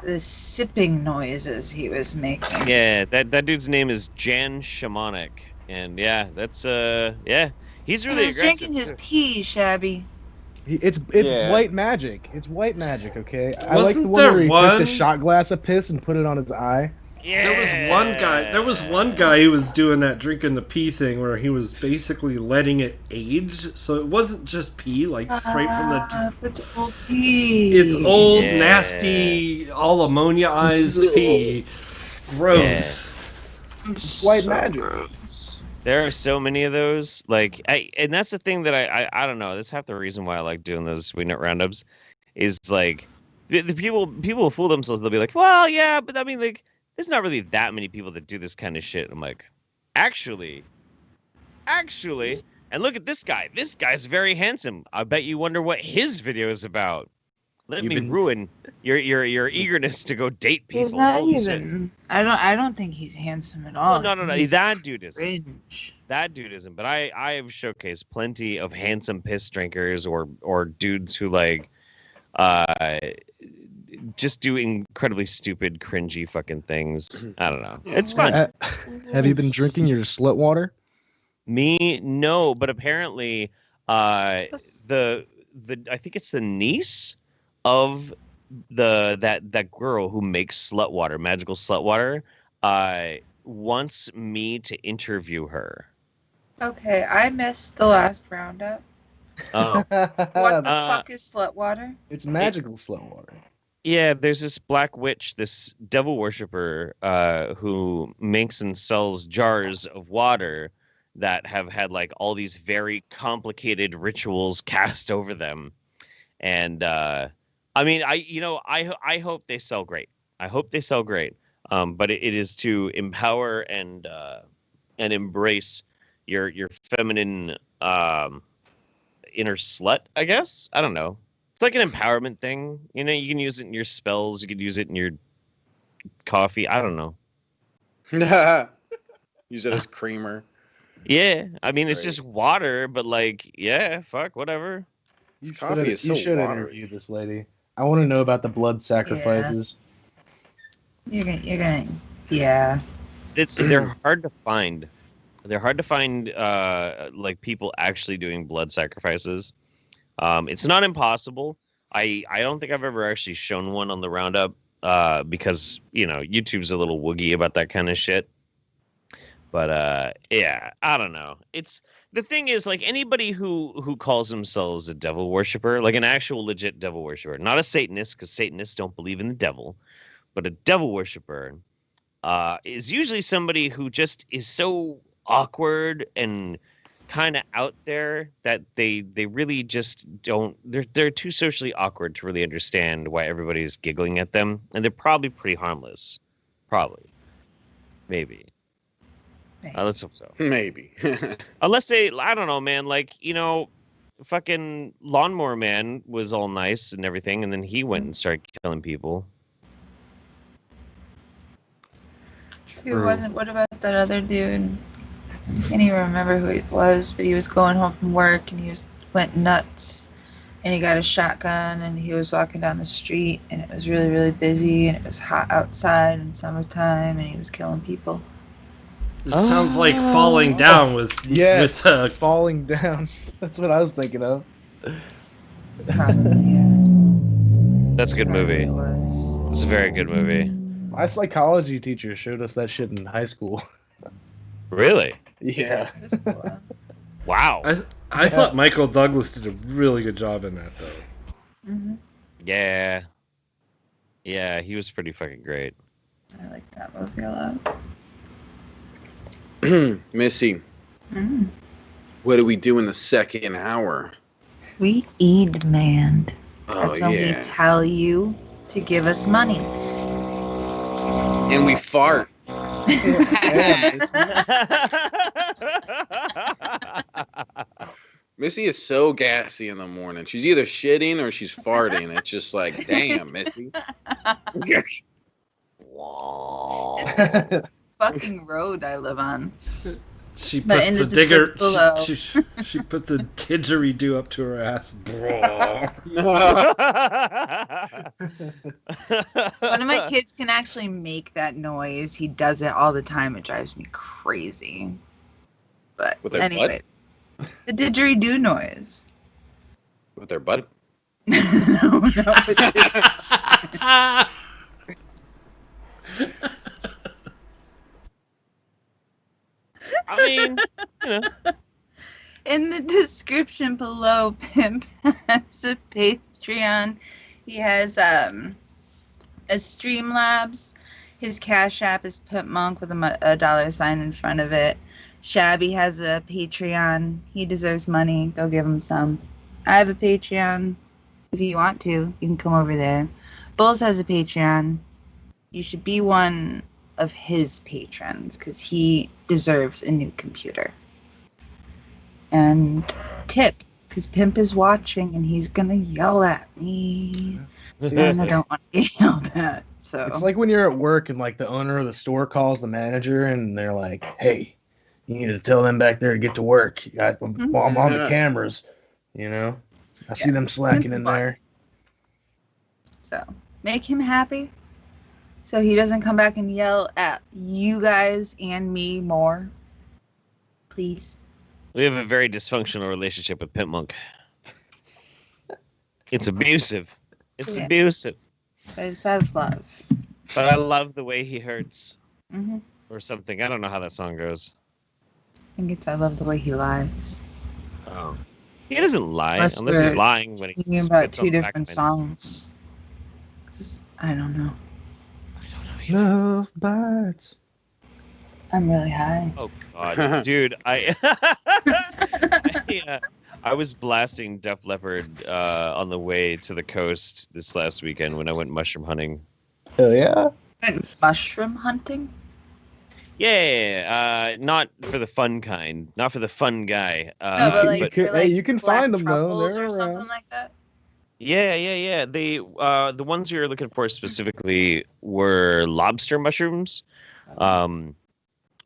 the sipping noises he was making. Yeah, that dude's name is Jan Shamanic, and yeah, that's he's really aggressive. Drinking his pee, Shabby. It's white magic. It's white magic, okay? I like the Wasn't one there where he one- took the shot glass of piss and put it on his eye. Yeah. There was one guy who was doing that drinking the pee thing where he was basically letting it age, so it wasn't just pee, like straight from the. It's old pee. It's old, nasty, all ammoniaized pee. Gross. It's white magic. There are so many of those. Like, and that's the thing that I don't know. That's half the reason why I like doing those Sweet Nut Roundups, is like the people fool themselves. They'll be like, well, yeah, but I mean, like, there's not really that many people that do this kind of shit. I'm like, actually, and look at this guy. This guy's very handsome. I bet you wonder what his video is about. Let me ruin your eagerness to go date people. He's not even. I don't think he's handsome at all. No. That dude isn't. Cringe. That dude isn't. But I have showcased plenty of handsome piss drinkers or dudes who like just do incredibly stupid, cringy fucking thing. I don't know. It's fun. Have you been drinking your slut water? Me, no. But apparently, I think it's the niece of that girl who makes slut water, magical slut water, wants me to interview her. Okay, I missed the last roundup. Oh. What the fuck is slut water? It's magical slut water. Yeah, there's this black witch, this devil worshiper, who makes and sells jars of water that have had like all these very complicated rituals cast over them. And I mean, I hope they sell great. I hope they sell great. But it is to empower and embrace your feminine inner slut, I guess. I don't know. It's like an empowerment thing. You know, you can use it in your spells. You could use it in your coffee. I don't know. Use it as creamer. Yeah, I mean, it's just water, but like, yeah, fuck, whatever. This coffee is so You should watery. interview this lady. I want to know about the blood sacrifices. You're gonna, yeah. They're hard to find. They're hard to find, like people actually doing blood sacrifices. It's not impossible. I don't think I've ever actually shown one on the roundup, because YouTube's a little woogie about that kind of shit. But yeah, I don't know. The thing is, like, anybody who calls themselves a devil worshiper, like an actual legit devil worshiper, not a Satanist, because Satanists don't believe in the devil, but a devil worshiper, is usually somebody who just is so awkward and kind of out there that they really just don't. They're too socially awkward to really understand why everybody's giggling at them, and they're probably pretty harmless. Probably, maybe. Let's hope so. Maybe. Unless I don't know, man. Like, fucking Lawnmower Man was all nice and everything, and then he went and started killing people. What about that other dude? I can't even remember who it was, but he was going home from work and he went nuts, and he got a shotgun and he was walking down the street and it was really, really busy and it was hot outside in summertime and he was killing people. It sounds like falling down with falling down. That's what I was thinking of. Probably, yeah. That's a good movie. It was. It's a very good movie. My psychology teacher showed us that shit in high school. Really? Yeah. It was cool. Wow. I thought Michael Douglas did a really good job in that, though. Mm-hmm. Yeah. Yeah, he was pretty fucking great. I like that movie a lot. Missy, what do we do in the second hour? We demand. Oh, That's when yeah. we tell you to give us money. And we fart. Missy is so gassy in the morning. She's either shitting or she's farting. It's just like, damn, Missy. It's this fucking road I live on. She But in puts a the digger. description below- She puts a didgeridoo up to her ass. One of my kids can actually make that noise. He does it all the time. It drives me crazy. But With their anyway, the didgeridoo noise. With their butt? No, I mean, you know. in the description below, Pimp has a Patreon. He has a Streamlabs. His Cash App is Pimpmunk with a $sign in front of it. Shabby has a Patreon. He deserves money. Go give him some. I have a Patreon. If you want to, you can come over there. Bulls has a Patreon. You should be one of his patrons because he deserves a new computer. And tip, because Pimp is watching and he's gonna yell at me. And I don't want to get yelled at. So It's like when you're at work and like the owner of the store calls the manager and they're like, "Hey, you need to tell them back there to get to work. I'm on the cameras, you know. I see them slacking in there." So make him happy so he doesn't come back and yell at you guys and me more. Please. We have a very dysfunctional relationship with Pimpmunk. It's abusive. It's abusive. But it's out of love. But I love the way he hurts. Mm-hmm. Or something. I don't know how that song goes. I think it's I love the way he lies. Oh. He doesn't lie Unless unless he's we're lying when he Singing about spits on two the back of different my neck. songs. 'Cause I don't know. I don't know either. Love bites. I'm really high. Oh God, dude! I was blasting Def Leppard on the way to the coast this last weekend when I went mushroom hunting. Hell yeah. Mushroom hunting? Yeah, not for the fun kind, not for the fun guy. No, but like, you for, can- hey, like, you can black find them, though. truffles They're or something around. like that. yeah. The ones we were looking for specifically were lobster mushrooms,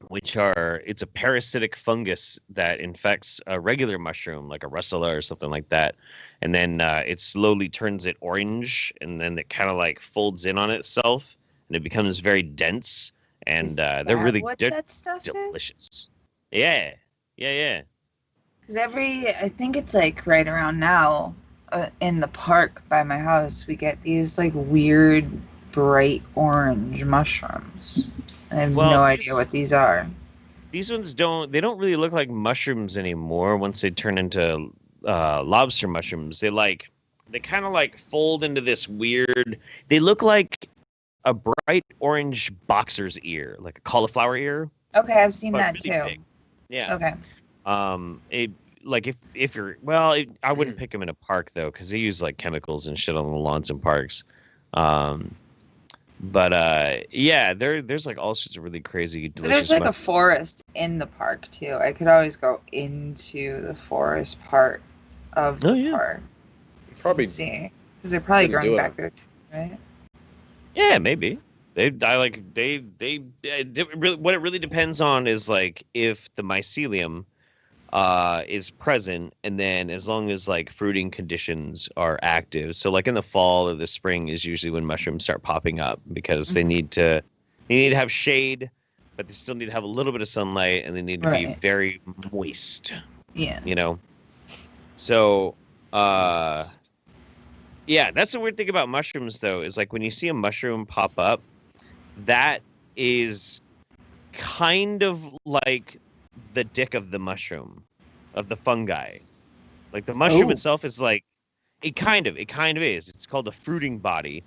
which it's a parasitic fungus that infects a regular mushroom, like a russula or something like that. And then it slowly turns it orange, and then it kind of like folds in on itself, and it becomes very dense. And they're really that stuff delicious. Yeah. Because I think it's like right around now, in the park by my house, we get these like weird bright orange mushrooms. I have no idea what these are. These ones don't really look like mushrooms anymore once they turn into lobster mushrooms. They kind of like fold into this weird, they look like a bright orange boxer's ear, like a cauliflower ear. Okay, I've seen but that really too. big. Yeah. Okay. If you're I wouldn't pick them in a park though, because they use like chemicals and shit on the lawns and parks. There's like all sorts of really crazy, delicious. There's like a forest in the park too. I could always go into the forest part of the park. Probably See, because they're probably growing back there too, right? Yeah, maybe. What it really depends on is like if the mycelium is present, and then as long as like fruiting conditions are active. So like in the fall or the spring is usually when mushrooms start popping up, because they need to have shade, but they still need to have a little bit of sunlight, and they need to be very moist. Yeah. You know. So that's the weird thing about mushrooms though, is like when you see a mushroom pop up, that is kind of like the dick of the mushroom, of the fungi. Like the mushroom itself is like, it kind of is. It's called a fruiting body.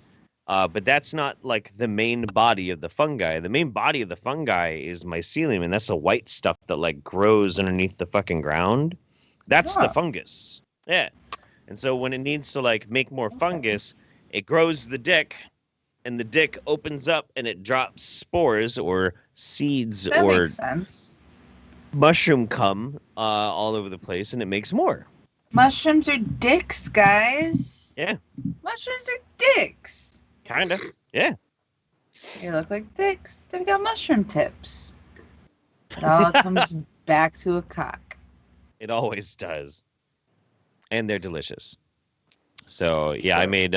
But that's not like the main body of the fungi. The main body of the fungi is mycelium, and that's the white stuff that like grows underneath the fucking ground. That's the fungus. Yeah. And so when it needs to like make more fungus, it grows the dick, and the dick opens up and it drops spores or seeds That or makes sense. mushroom cum all over the place, and it makes more. Mushrooms are dicks, guys. Yeah. Mushrooms are dicks. Kinda. Yeah. They look like dicks. They've got mushroom tips. It all comes back to a cock. It always does. And they're delicious. So yeah, I made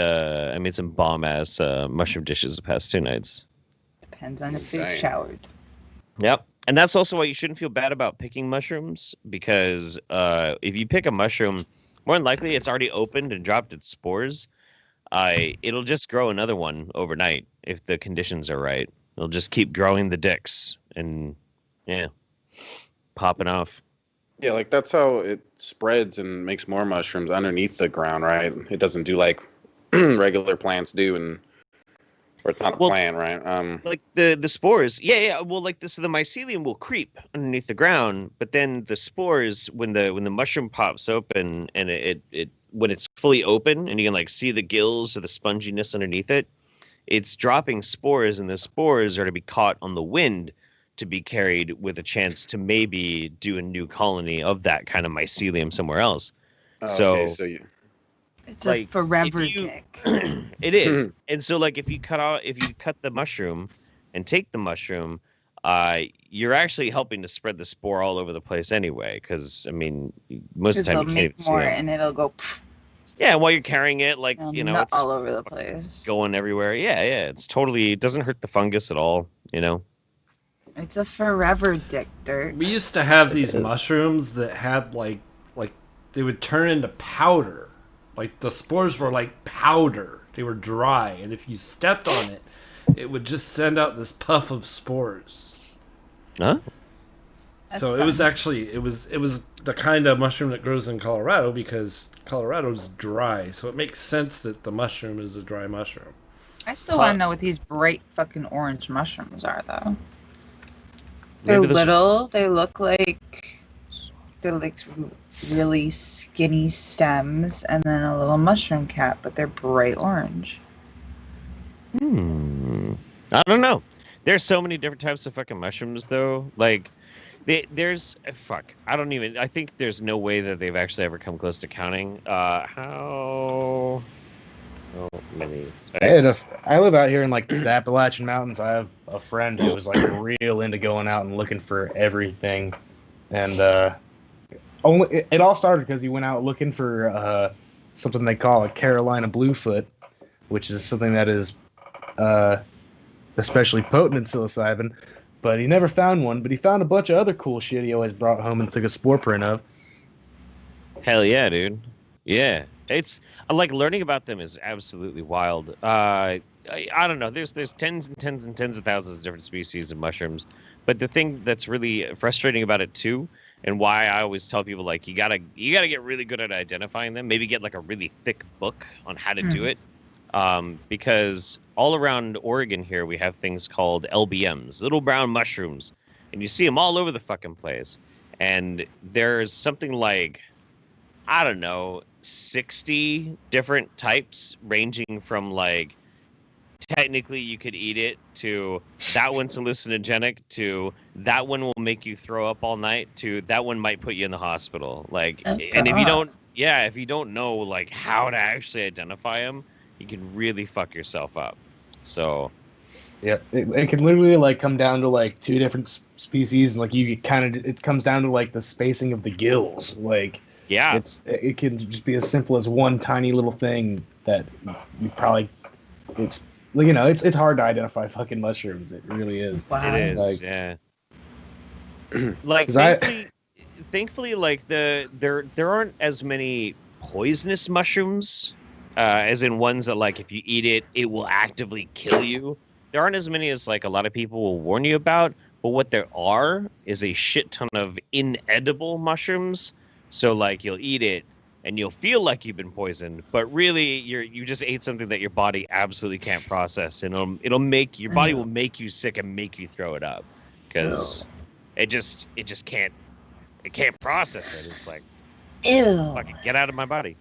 some bomb ass mushroom dishes the past 2 nights. Depends on if they've showered. Yep. And that's also why you shouldn't feel bad about picking mushrooms, because if you pick a mushroom, more than likely it's already opened and dropped its spores. It'll just grow another one overnight if the conditions are right. It'll just keep growing the dicks and popping off. Yeah, like that's how it spreads and makes more mushrooms underneath the ground, right? It doesn't do like regular plants do, or it's not a plant, right? Like the spores, well, like this, the mycelium will creep underneath the ground, but then the spores, when the mushroom pops open and it when it's fully open and you can like see the gills or the sponginess underneath it, it's dropping spores, and the spores are to be caught on the wind to be carried with a chance to maybe do a new colony of that kind of mycelium somewhere else. Okay, it's like, a forever dick. It is. And so like if you cut the mushroom and take the mushroom, you're actually helping to spread the spore all over the place anyway, because I mean most of the time you can't see it. And it'll go pfft. Yeah, while you're carrying it, like it's all over the place, going everywhere. Yeah, it's totally, it doesn't hurt the fungus at all, It's a forever dick, Dirt. We used to have these mushrooms that had like they would turn into powder. Like the spores were like powder. They were dry, and if you stepped on it, it would just send out this puff of spores. Huh? So it was actually it was the kind of mushroom that grows in Colorado, because Colorado's dry. So it makes sense that the mushroom is a dry mushroom. I still want to know what these bright fucking orange mushrooms are, though. They're little. They look like they're like really skinny stems and then a little mushroom cap, but they're bright orange. I don't know. There's so many different types of fucking mushrooms, though. Like, I think there's no way that they've actually ever come close to counting how many types. I live out here in like the Appalachian Mountains. I have a friend who was like real into going out and looking for everything, and it all started because he went out looking for something they call a Carolina Bluefoot, which is something that is especially potent in psilocybin. But he never found one. But he found a bunch of other cool shit he always brought home and took a spore print of. Hell yeah, dude. Yeah. It's like learning about them is absolutely wild. I don't know. There's tens and tens and tens of thousands of different species of mushrooms. But the thing that's really frustrating about it too, and why I always tell people like you gotta get really good at identifying them. Maybe get like a really thick book on how to do it. Because all around Oregon here, we have things called LBMs, little brown mushrooms, and you see them all over the fucking place. And there's something like, I don't know, 60 different types, ranging from like, technically you could eat it, to that one's hallucinogenic, to that one will make you throw up all night, to that one might put you in the hospital. Like, and if you don't know like how to actually identify them, you can really fuck yourself up. So yeah, it can literally like come down to like 2 different species, and like it comes down to like the spacing of the gills. Like, yeah, it can just be as simple as one tiny little thing that you probably it's hard to identify fucking mushrooms. It really is. Wow. It is. Like, yeah. Like thankfully, like there aren't as many poisonous mushrooms. As in ones that, like, if you eat it, it will actively kill you. There aren't as many as, like, a lot of people will warn you about. But what there are is a shit ton of inedible mushrooms. So, like, you'll eat it, and you'll feel like you've been poisoned. But really, you just ate something that your body absolutely can't process. And it'll make, your body will make you sick and make you throw it up. Because it just can't, it can't process it. It's like, ew. Fucking get out of my body.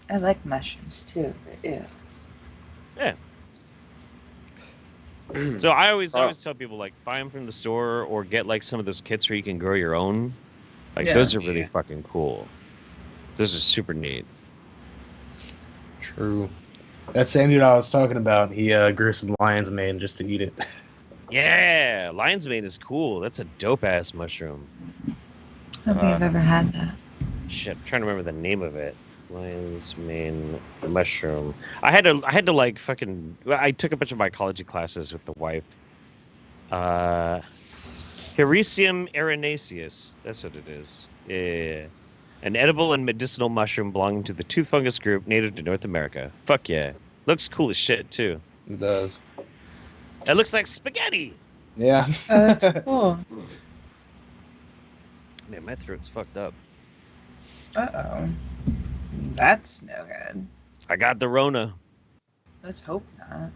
I like mushrooms too, but ew. Yeah. So I always tell people like buy them from the store or get like some of those kits where you can grow your own. Like those are really fucking cool. Those are super neat. True. That same dude I was talking about, he grew some lion's mane just to eat it. Yeah, lion's mane is cool. That's a dope ass mushroom. I don't think I've ever had that. Shit, I'm trying to remember the name of it. Lion's mane mushroom. I had to like fucking. I took a bunch of mycology classes with the wife. Hericium erinaceus. That's what it is. Yeah, an edible and medicinal mushroom belonging to the tooth fungus group native to North America. Fuck yeah, looks cool as shit too. It does. It looks like spaghetti. Yeah. Oh, that's cool. Man, my throat's fucked up. Uh-oh. That's no good. I got the Rona. Let's hope not.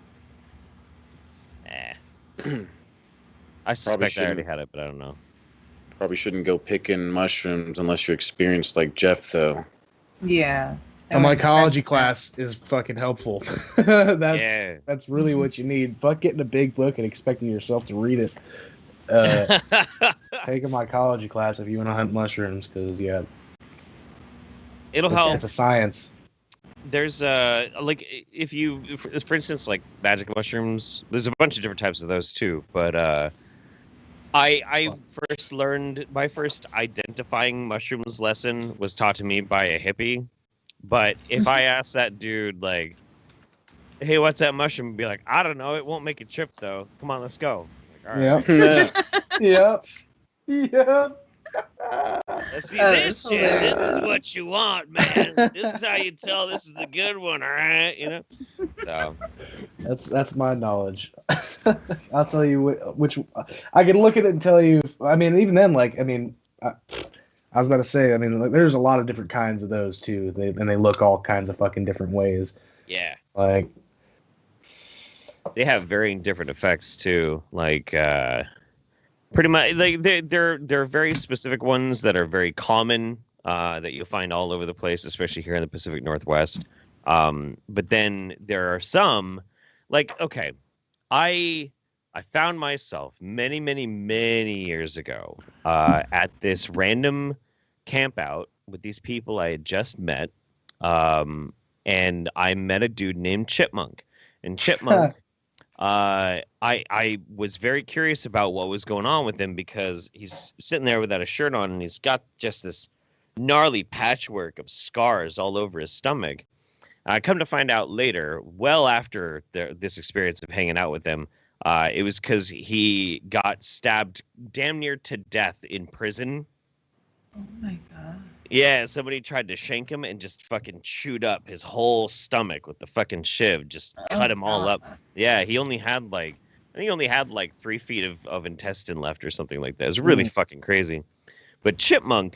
I suspect I already had it, but I don't know. Probably shouldn't go picking mushrooms unless you're experienced like Jeff, though. Yeah. A mycology class is fucking helpful. That's really what you need. Fuck getting a big book and expecting yourself to read it. Take a mycology class if you want to hunt mushrooms, because it'll help. It's a science. There's like if you, for instance, like magic mushrooms. There's a bunch of different types of those too. But I first learned my first identifying mushrooms lesson was taught to me by a hippie. But if I ask that dude like, "Hey, what's that mushroom?" He'd be like, "I don't know. It won't make a trip though. Come on, let's go." Like, all right. Yep. Yep. Let's see this shit. This is what you want, man. This is how you tell this is the good one, all right? You know. So that's my knowledge. I'll tell you which I can look at it and tell you. I mean, even then, like, I mean, I was about to say, I mean, like, there's a lot of different kinds of those too. They look all kinds of fucking different ways. Yeah. Like, they have varying different effects too. Like, pretty much, like they're very specific ones that are very common that you'll find all over the place, especially here in the Pacific Northwest. But then there are some, like, okay, I found myself many years ago at this random camp out with these people I had just met, and I met a dude named Pimpmunk, and Pimpmunk. I was very curious about what was going on with him because he's sitting there without a shirt on and he's got just this gnarly patchwork of scars all over his stomach. I come to find out later, well after this experience of hanging out with him, it was because he got stabbed damn near to death in prison. Oh my god. Yeah, somebody tried to shank him and just fucking chewed up his whole stomach with the fucking shiv, just cut him all up. Yeah, he only had like, I think he only had like 3 feet of intestine left or something like that. It's really fucking crazy. But Pimpmunk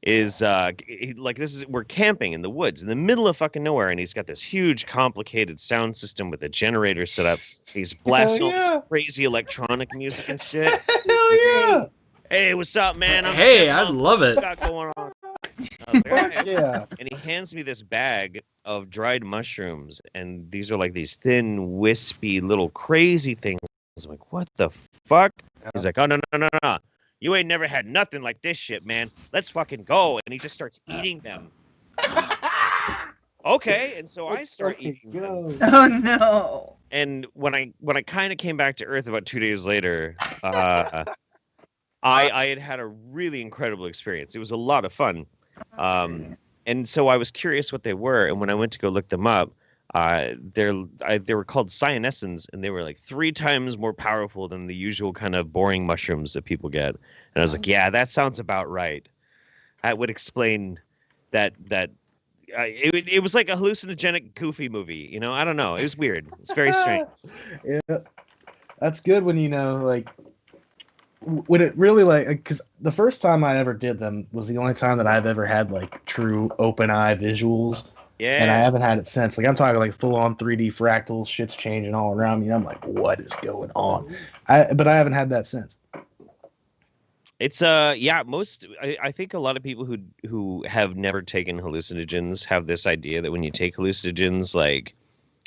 is we're camping in the woods in the middle of fucking nowhere, and he's got this huge complicated sound system with a generator set up. He's blasting all this crazy electronic music and shit. Hell yeah! Hey, what's up, man? I love it. What's got going on? I was like, "Hey." Yeah. And he hands me this bag of dried mushrooms, and these are like these thin, wispy, little crazy things. I was like, what the fuck? He's like, oh, no. You ain't never had nothing like this shit, man. Let's fucking go. And he just starts eating them. Okay, and so I start eating them. Oh no. And when I kind of came back to Earth about 2 days later, I had a really incredible experience. It was a lot of fun. And so I was curious what they were, and when I went to go look them up, they were called cyanescens, and they were like 3 times more powerful than the usual kind of boring mushrooms that people get. And I was like, yeah, that sounds about right. That would explain that it was like a hallucinogenic, goofy movie. You know, I don't know. It was weird. It's very strange. Yeah, that's good when you know, like, when it really, like, because the first time I ever did them was the only time that I've ever had like true open eye visuals. Yeah. And I haven't had it since. Like, I'm talking like full on 3D fractals, shit's changing all around me. And I'm like, what is going on? But I haven't had that since. It's I think a lot of people who have never taken hallucinogens have this idea that when you take hallucinogens, like,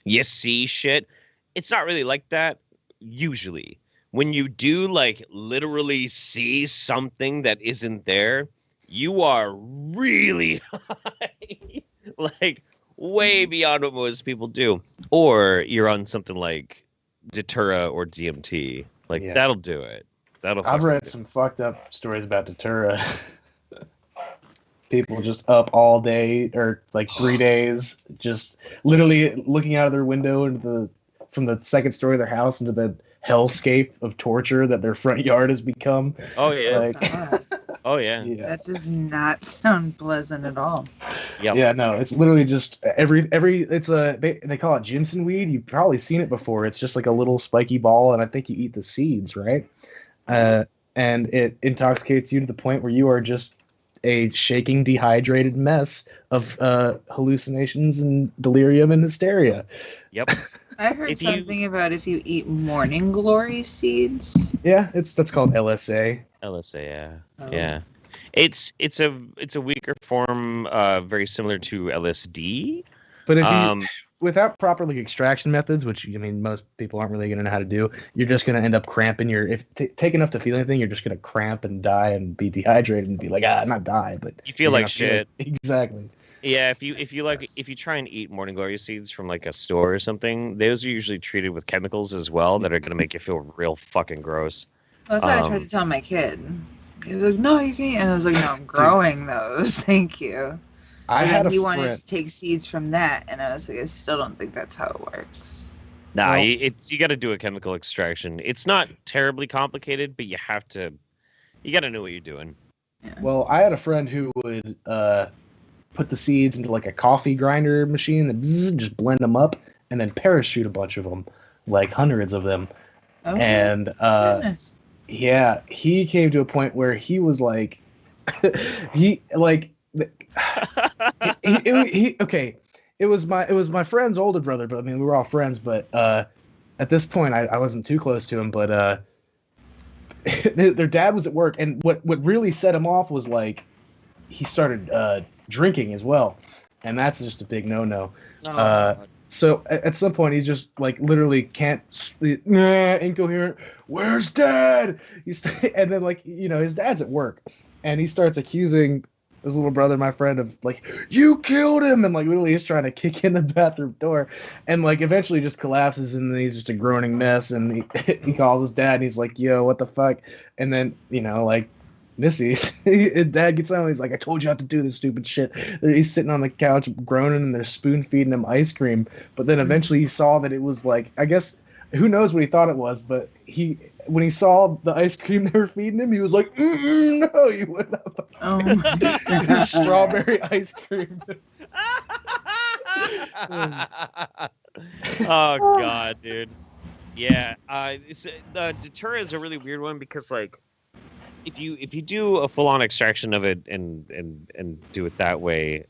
you see shit. It's not really like that. usually. When you do like literally see something that isn't there, you are really high. Like way beyond what most people do. Or you're on something like Datura or DMT. Like that'll do it. I've read some fucked up stories about Datura. People just up all day or like 3 days, just literally looking out of their window from the second story of their house into the hellscape of torture that their front yard has become. Oh yeah. Like, oh yeah. That does not sound pleasant at all. Yep. Yeah, no, it's literally just they call it Jimson weed. You've probably seen it before. It's just like a little spiky ball, and I think you eat the seeds, right? And it intoxicates you to the point where you are just a shaking, dehydrated mess of hallucinations and delirium and hysteria. Yep. I heard something about if you eat morning glory seeds. Yeah, that's called LSA. LSA, yeah. Oh. Yeah. It's a weaker form, very similar to LSD. But if you without proper like extraction methods, which I mean most people aren't really going to know how to do, you're just going to end up cramping. Take enough to feel anything, you're just going to cramp and die and be dehydrated and be like not die, but you feel like shit. Exactly. Yeah, if you try and eat morning glory seeds from like a store or something, those are usually treated with chemicals as well that are going to make you feel real fucking gross. Well, that's what I tried to tell my kid. He's like, "No, you can't." And I was like, "No, I'm growing those. Thank you." He wanted to take seeds from that, and I was like, I still don't think that's how it works. Nah, you got to do a chemical extraction. It's not terribly complicated, but you got to know what you're doing. Yeah. Well, I had a friend who would put the seeds into like a coffee grinder machine and just blend them up, and then parachute a bunch of them, like hundreds of them. Oh, and goodness. Yeah, he came to a point where he was like, he it was my friend's older brother, but I mean we were all friends, but at this point I wasn't too close to him, but their dad was at work, and what really set him off was like he started drinking as well, and that's just a big no. So at some point he's just like literally can't incoherent. Where's dad? And then like his dad's at work, and he starts accusing his little brother, my friend, of like, you killed him, and like literally he's trying to kick in the bathroom door, and like eventually just collapses, and then he's just a groaning mess, and he calls his dad, and he's like, yo, what the fuck? And then like Missy's his dad gets on, he's like, I told you not to do this stupid shit. He's sitting on the couch groaning, and they're spoon feeding him ice cream, but then eventually he saw that it was like, I guess who knows what he thought it was, but when he saw the ice cream they were feeding him, he was like, no, you would not. Oh my God. Strawberry ice cream. Oh God, dude. Yeah, the Datura is a really weird one because like if you do a full on extraction of it and do it that way,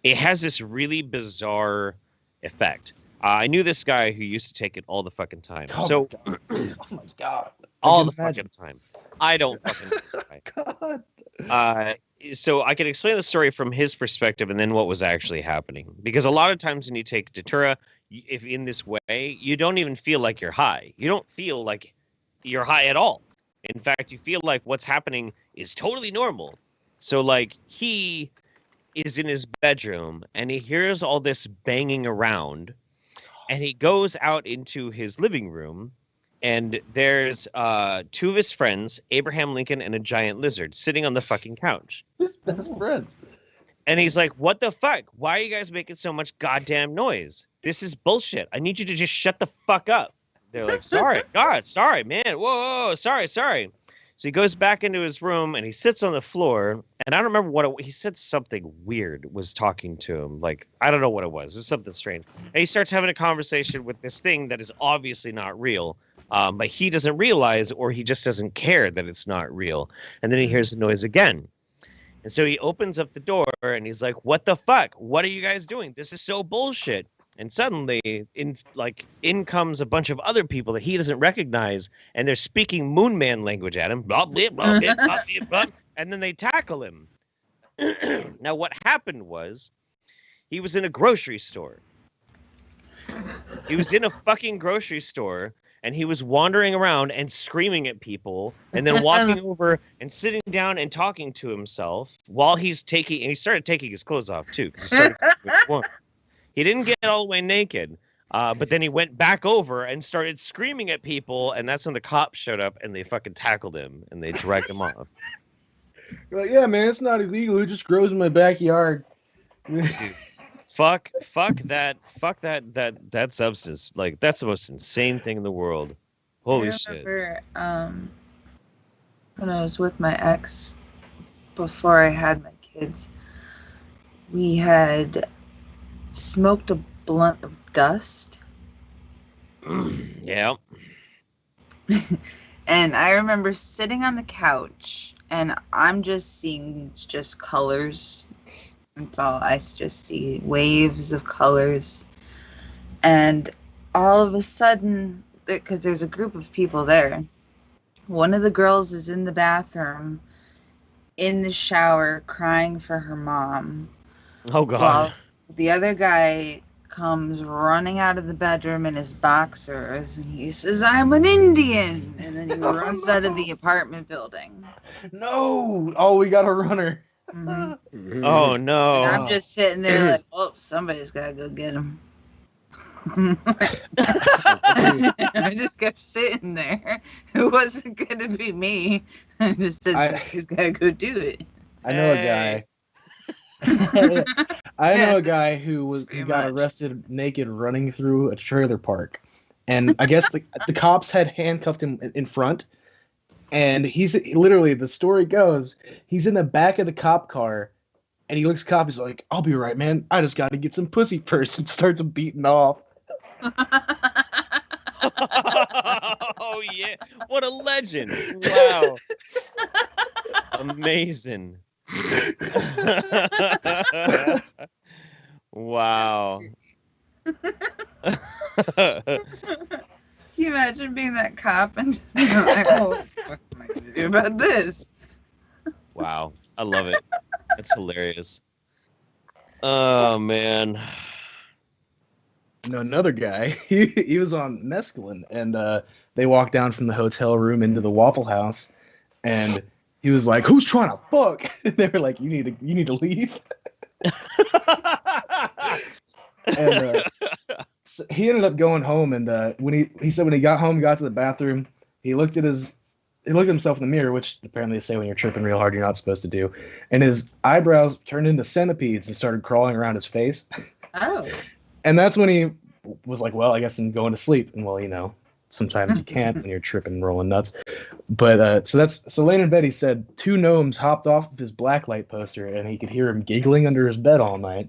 it has this really bizarre effect. I knew this guy who used to take it all the fucking time. Oh my God. All the fucking time. I don't fucking God. So I can explain the story from his perspective and then what was actually happening. Because a lot of times when you take Datura, if in this way, you don't even feel like you're high. You don't feel like you're high at all. In fact, you feel like what's happening is totally normal. So like he is in his bedroom and he hears all this banging around. And he goes out into his living room, and there's two of his friends, Abraham Lincoln and a giant lizard, sitting on the fucking couch. His best friends. And he's like, what the fuck? Why are you guys making so much goddamn noise? This is bullshit. I need you to just shut the fuck up. They're like, sorry, God, sorry, man. Whoa, sorry. So he goes back into his room, and he sits on the floor, and I don't remember he said something weird was talking to him. Like, I don't know what it was. It's something strange. And he starts having a conversation with this thing that is obviously not real, but he doesn't realize, or he just doesn't care that it's not real. And then he hears the noise again. And so he opens up the door, and he's like, what the fuck? What are you guys doing? This is so bullshit. And suddenly, in comes a bunch of other people that he doesn't recognize, and they're speaking Moonman language at him. Blah, blah, blah, blah, blah, blah, blah, and then they tackle him. Now, what happened was, he was in a grocery store. He was in a fucking grocery store, and he was wandering around and screaming at people, and then walking over and sitting down and talking to himself while he started taking his clothes off too, because he didn't get all the way naked, but then he went back over and started screaming at people, and that's when the cops showed up and they fucking tackled him and they dragged him off. You're like, yeah, man, it's not illegal. It just grows in my backyard. Dude, fuck that substance. Like, that's the most insane thing in the world. Holy shit. When I was with my ex before I had my kids, we had smoked a blunt of dust. Yeah. And I remember sitting on the couch, and I'm just seeing just colors. That's all. I just see waves of colors. And all of a sudden, because there's a group of people there, one of the girls is in the bathroom, in the shower, crying for her mom. Oh, God. While the other guy comes running out of the bedroom in his boxers, and he says, "I'm an Indian," and then he runs out of the apartment building. No! Oh, we got a runner. Mm-hmm. Oh, no. And I'm just sitting there like, oh, somebody's got to go get him. I just kept sitting there. It wasn't going to be me. I just said, somebody's got to go do it. I know a guy. I know a guy who got arrested naked running through a trailer park, and I guess the cops had handcuffed him in front, and he's literally, the story goes, he's in the back of the cop car, and he looks at the cop, he's like, "I'll be right, man. I just got to get some pussy first," and starts beating off. Oh yeah, what a legend! Wow, amazing. Wow. Can you imagine being that cop and just being like, "Oh, what the fuck am I going to do about this?" Wow, I love it. It's hilarious. Oh man. No, another guy. He was on mescaline, and they walked down from the hotel room into the Waffle House, and he was like, "Who's trying to fuck?" And they were like, "You need to leave." And so he ended up going home, and when he said when he got home, got to the bathroom, he looked at himself in the mirror, which apparently they say when you're tripping real hard you're not supposed to do, and his eyebrows turned into centipedes and started crawling around his face. Oh. And that's when he was like, "Well, I guess I'm going to sleep." And well, sometimes you can't when you're tripping and rolling nuts. But so laying in bed, he said 2 gnomes hopped off of his blacklight poster, and he could hear him giggling under his bed all night.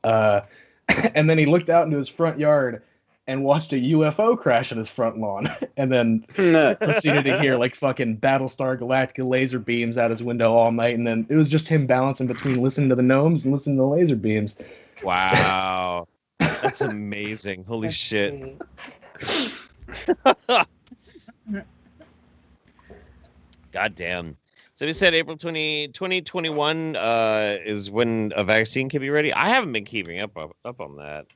And then he looked out into his front yard and watched a UFO crash on his front lawn, and then proceeded to hear like fucking Battlestar Galactica laser beams out his window all night. And then it was just him balancing between listening to the gnomes and listening to the laser beams. Wow. That's amazing. Holy shit. God damn. So we said April 2021 is when a vaccine can be ready. I haven't been keeping up on that.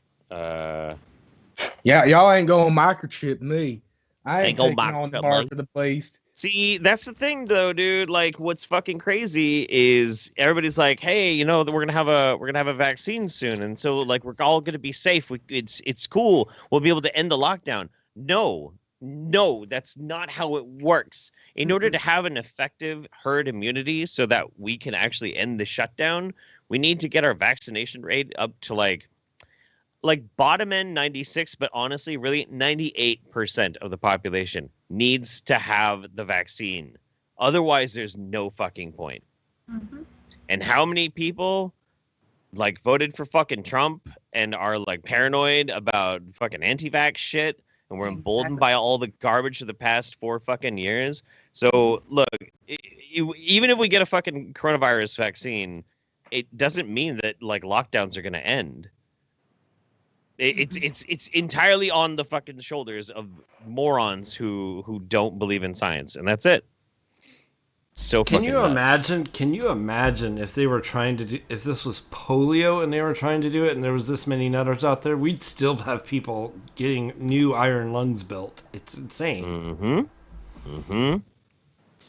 Yeah, y'all ain't gonna microchip me. I ain't gonna taking on the mark of the beast. See, that's the thing though, dude. Like, what's fucking crazy is everybody's like, "Hey, we're gonna have a vaccine soon, and so like we're all gonna be safe. It's cool. We'll be able to end the lockdown." No, that's not how it works. In order to have an effective herd immunity, so that we can actually end the shutdown, we need to get our vaccination rate up to like bottom end 96, but honestly, really 98% of the population needs to have the vaccine. Otherwise, there's no fucking point. Mm-hmm. And how many people like voted for fucking Trump and are like paranoid about fucking anti-vax shit, and we're emboldened by all the garbage of the past 4 fucking years. So look, even if we get a fucking coronavirus vaccine, it doesn't mean that like lockdowns are going to end. It's entirely on the fucking shoulders of morons who don't believe in science, and that's it. So can fucking you nuts. imagine? Can you imagine if they were trying to do, if this was polio and they were trying to do it, and there was this many nutters out there, we'd still have people getting new iron lungs built. It's insane.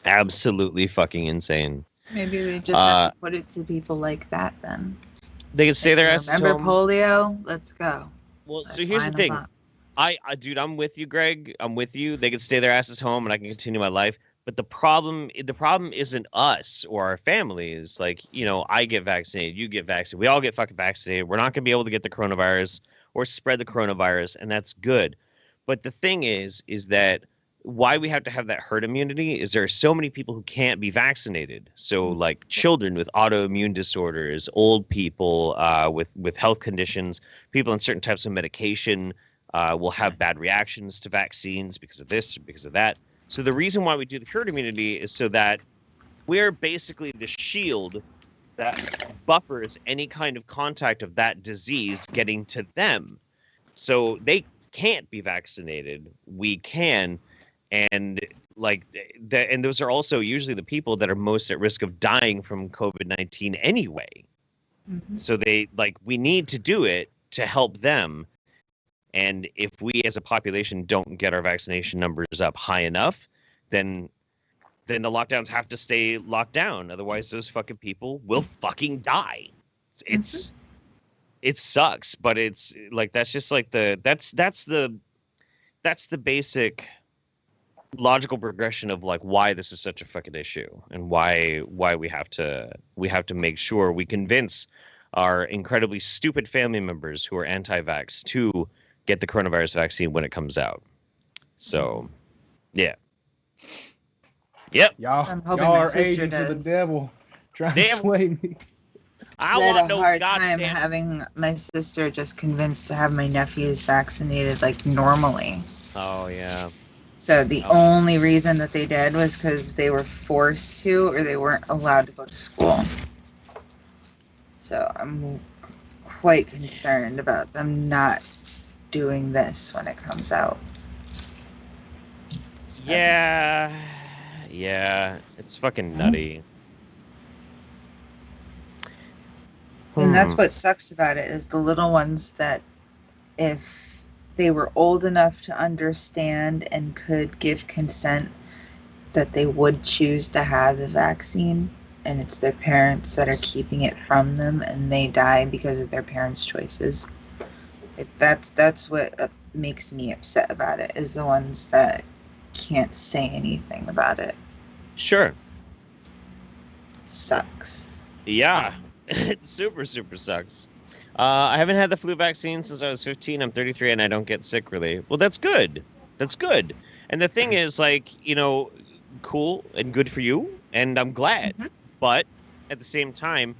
Absolutely fucking insane. Maybe they just have to put it to people like that then. They could stay their asses Remember home. polio? Let's go. Well, so here's the thing. Dude, I'm with you, Greg. I'm with you. They could stay their asses home, and I can continue my life. But the problem isn't us or our families. Like, you know, I get vaccinated, you get vaccinated, we all get fucking vaccinated. We're not going to be able to get the coronavirus or spread the coronavirus, and that's good. But the thing is that why we have to have that herd immunity is there are so many people who can't be vaccinated. So, like children with autoimmune disorders, old people with health conditions, people on certain types of medication will have bad reactions to vaccines because of this, because of that. So the reason why we do the herd immunity is so that we're basically the shield that buffers any kind of contact of that disease getting to them. So they can't be vaccinated. We can. And and those are also usually the people that are most at risk of dying from COVID-19 anyway. Mm-hmm. So we need to do it to help them. And if we as a population don't get our vaccination numbers up high enough, then the lockdowns have to stay locked down. Otherwise, those fucking people will fucking die. It sucks, but it's like that's just like that's the basic logical progression of like why this is such a fucking issue and why we have to make sure we convince our incredibly stupid family members who are anti-vax to get the coronavirus vaccine when it comes out. So, yeah. Yep. Y'all are agents of the devil trying to sway me. I had a hard time having my sister just convinced to have my nephews vaccinated like normally. Oh, yeah. So the only reason that they did was because they were forced to or they weren't allowed to go to school. So I'm quite concerned about them not doing this when it comes out. So. Yeah, it's fucking nutty. And that's what sucks about it is the little ones that if they were old enough to understand and could give consent that they would choose to have the vaccine and it's their parents that are keeping it from them and they die because of their parents' choices. That's what makes me upset about it is the ones that can't say anything about it. Sure. It sucks. Yeah, it super sucks. I haven't had the flu vaccine since I was 15. I'm 33 and I don't get sick really. Well, that's good. That's good. And the thing is like, you know, cool and good for you. And I'm glad. Mm-hmm. But at the same time,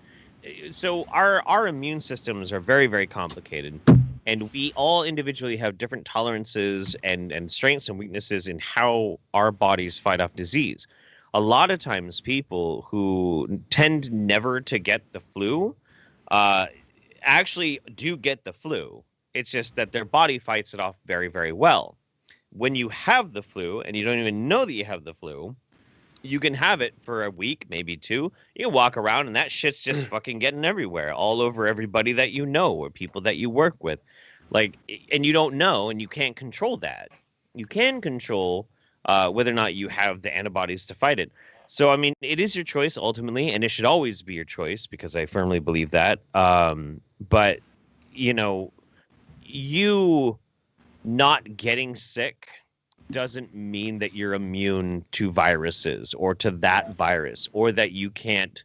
so our immune systems are very, very complicated. And we all individually have different tolerances and strengths and weaknesses in how our bodies fight off disease. A lot of times people who tend never to get the flu actually do get the flu. It's just that their body fights it off very, very well. When you have the flu and you don't even know that you have the flu, you can have it for a week, maybe two. You can walk around and that shit's just fucking getting everywhere, all over everybody that you know or people that you work with. Like, and you don't know and you can't control that. You can control whether or not you have the antibodies to fight it. So, I mean, it is your choice ultimately, and it should always be your choice because I firmly believe that. But, you know, you not getting sick doesn't mean that you're immune to viruses or to that virus or that you can't,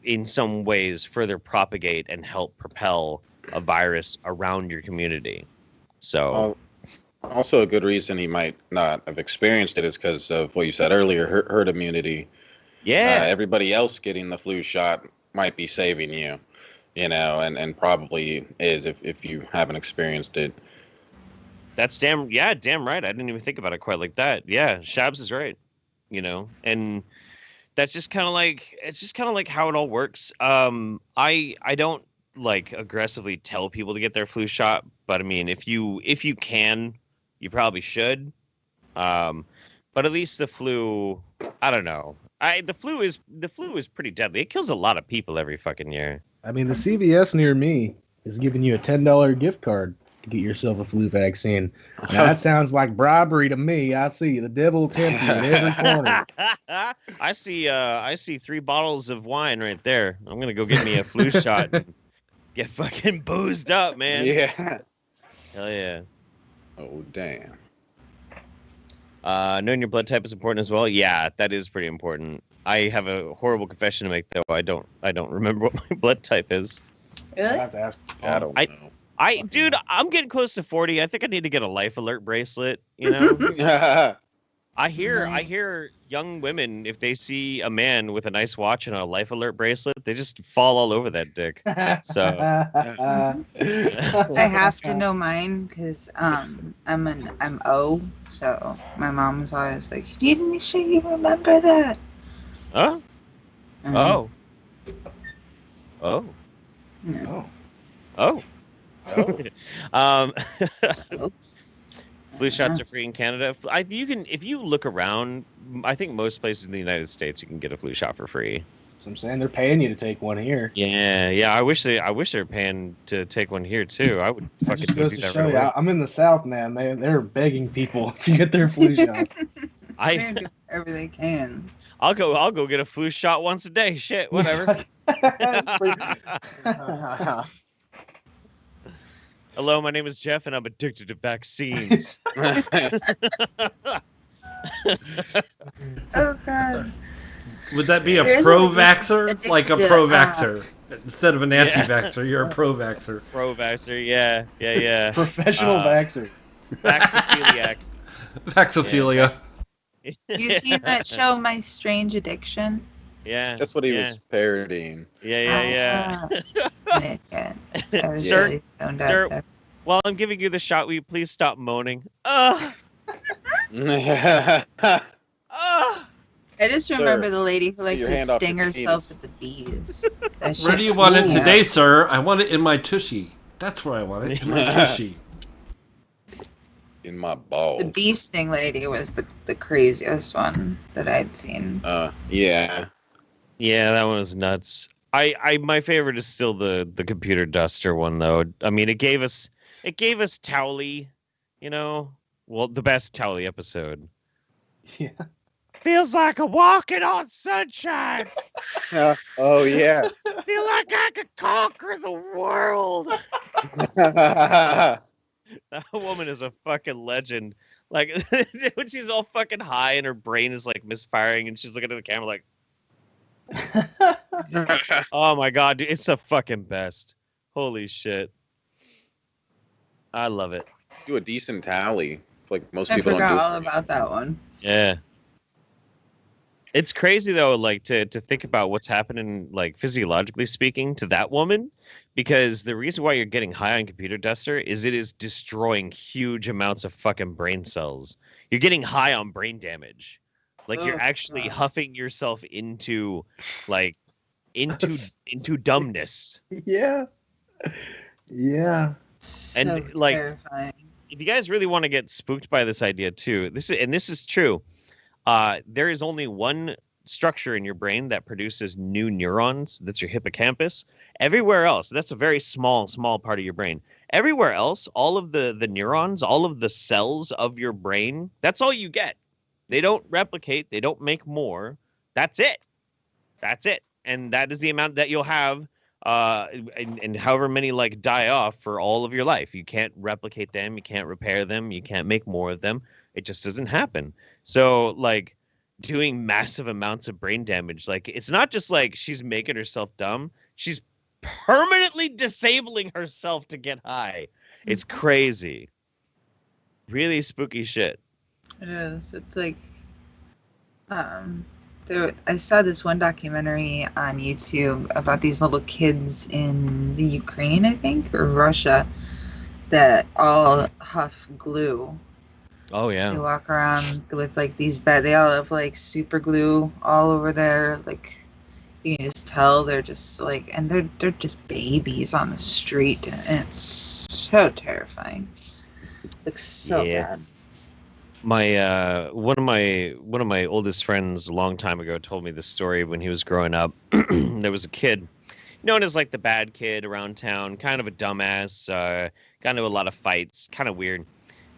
in some ways, further propagate and help propel a virus around your community. So... Also, a good reason he might not have experienced it is because of what you said earlier, herd immunity. Yeah. Everybody else getting the flu shot might be saving you, you know, and probably is if you haven't experienced it. That's damn right. I didn't even think about it quite like that. Yeah, Shabs is right, you know, and that's just kind of like, it's just kind of like how it all works. I don't like aggressively tell people to get their flu shot, but I mean, if you can, you probably should. But at least the flu, I don't know. The flu is pretty deadly. It kills a lot of people every fucking year. I mean, the CVS near me is giving you a $10 gift card to get yourself a flu vaccine. Now, that sounds like bribery to me. I see the devil tempt you in every corner. I see 3 bottles of wine right there. I'm gonna go get me a flu shot and get fucking boozed up, man. Yeah. Hell yeah. Oh damn. Knowing your blood type is important as well. Yeah, that is pretty important. I have a horrible confession to make, though. I don't remember what my blood type is. I have to ask. I don't know. Dude, I'm getting close to 40. I think I need to get a life alert bracelet. You know, I hear young women, if they see a man with a nice watch and a life alert bracelet, they just fall all over that dick. So I have to know mine because I'm O. So my mom was always like, "You need to make sure you remember that." Huh? Oh. Oh. Yeah. Oh. Flu shots are free in Canada. If you look around, I think most places in the United States you can get a flu shot for free. So I'm saying they're paying you to take one here. Yeah. I wish they're paying to take one here too. I would fucking Just goes do to that show right you, away. I'm in the South, man. They're begging people to get their flu shots. They do whatever they can. I'll go get a flu shot once a day. Shit, whatever. Hello, my name is Jeff, and I'm addicted to vaccines. Oh God. Would that be a There's pro-vaxxer? Like a addicted- pro-vaxxer. Instead of an anti-vaxxer, you're a pro-vaxxer. Pro-vaxxer, yeah. Professional vaxxer. Vaxophiliac. Vaxophilia. You seen that show, My Strange Addiction? Yeah. That's what he was parodying. Yeah. I was Sir, really stoned out sir, there. While I'm giving you the shot, will you please stop moaning? Ugh. I just remember the lady who liked your to hand off sting your herself penis. with the bees. That Where shit do you want it freaked me today, out. sir? I want it in my tushy. That's where I want it, in my tushy. In my balls. The bee sting lady was the craziest one that I'd seen. Yeah. Yeah, that one was nuts. My favorite is still the computer duster one though. I mean, it gave us Towley, you know, well, the best Towley episode. Yeah. Feels like I'm walking on sunshine. Oh yeah. Feel like I could conquer the world. That woman is a fucking legend. Like when she's all fucking high and her brain is like misfiring and she's looking at the camera like, oh my god, dude, it's the fucking best. Holy shit. I love it. Do a decent tally. Like most I people don't forgot do. all about that one. Yeah. It's crazy though, like to think about what's happening, like physiologically speaking, to that woman, because the reason why you're getting high on computer duster is it is destroying huge amounts of fucking brain cells. You're getting high on brain damage. Like you're actually huffing yourself into dumbness. Yeah. Yeah. And So like terrifying. if you guys really want to get spooked by this idea too, this is true. There is only one structure in your brain that produces new neurons. That's your hippocampus. Everywhere else, that's a very small part of your brain. Everywhere else, all of the neurons, all of the cells of your brain, that's all you get. They don't replicate. They don't make more. That's it. That's it. And that is the amount that you'll have. And however many like die off for all of your life. You can't replicate them. You can't repair them. You can't make more of them. It just doesn't happen. So like doing massive amounts of brain damage, like it's not just like she's making herself dumb. She's permanently disabling herself to get high. It's crazy. Really spooky shit. It is. It's like, I saw this one documentary on YouTube about these little kids in the Ukraine, I think, or Russia, that all huff glue. Oh They yeah. walk around with like these they all have like super glue all over their, like, you can just tell they're just like, and they're just babies on the street, and it's so terrifying. Looks so Yeah. bad. My one of my oldest friends a long time ago told me this story when he was growing up. There was a kid known as like the bad kid around town, kind of a dumbass, got into a lot of fights, kind of weird.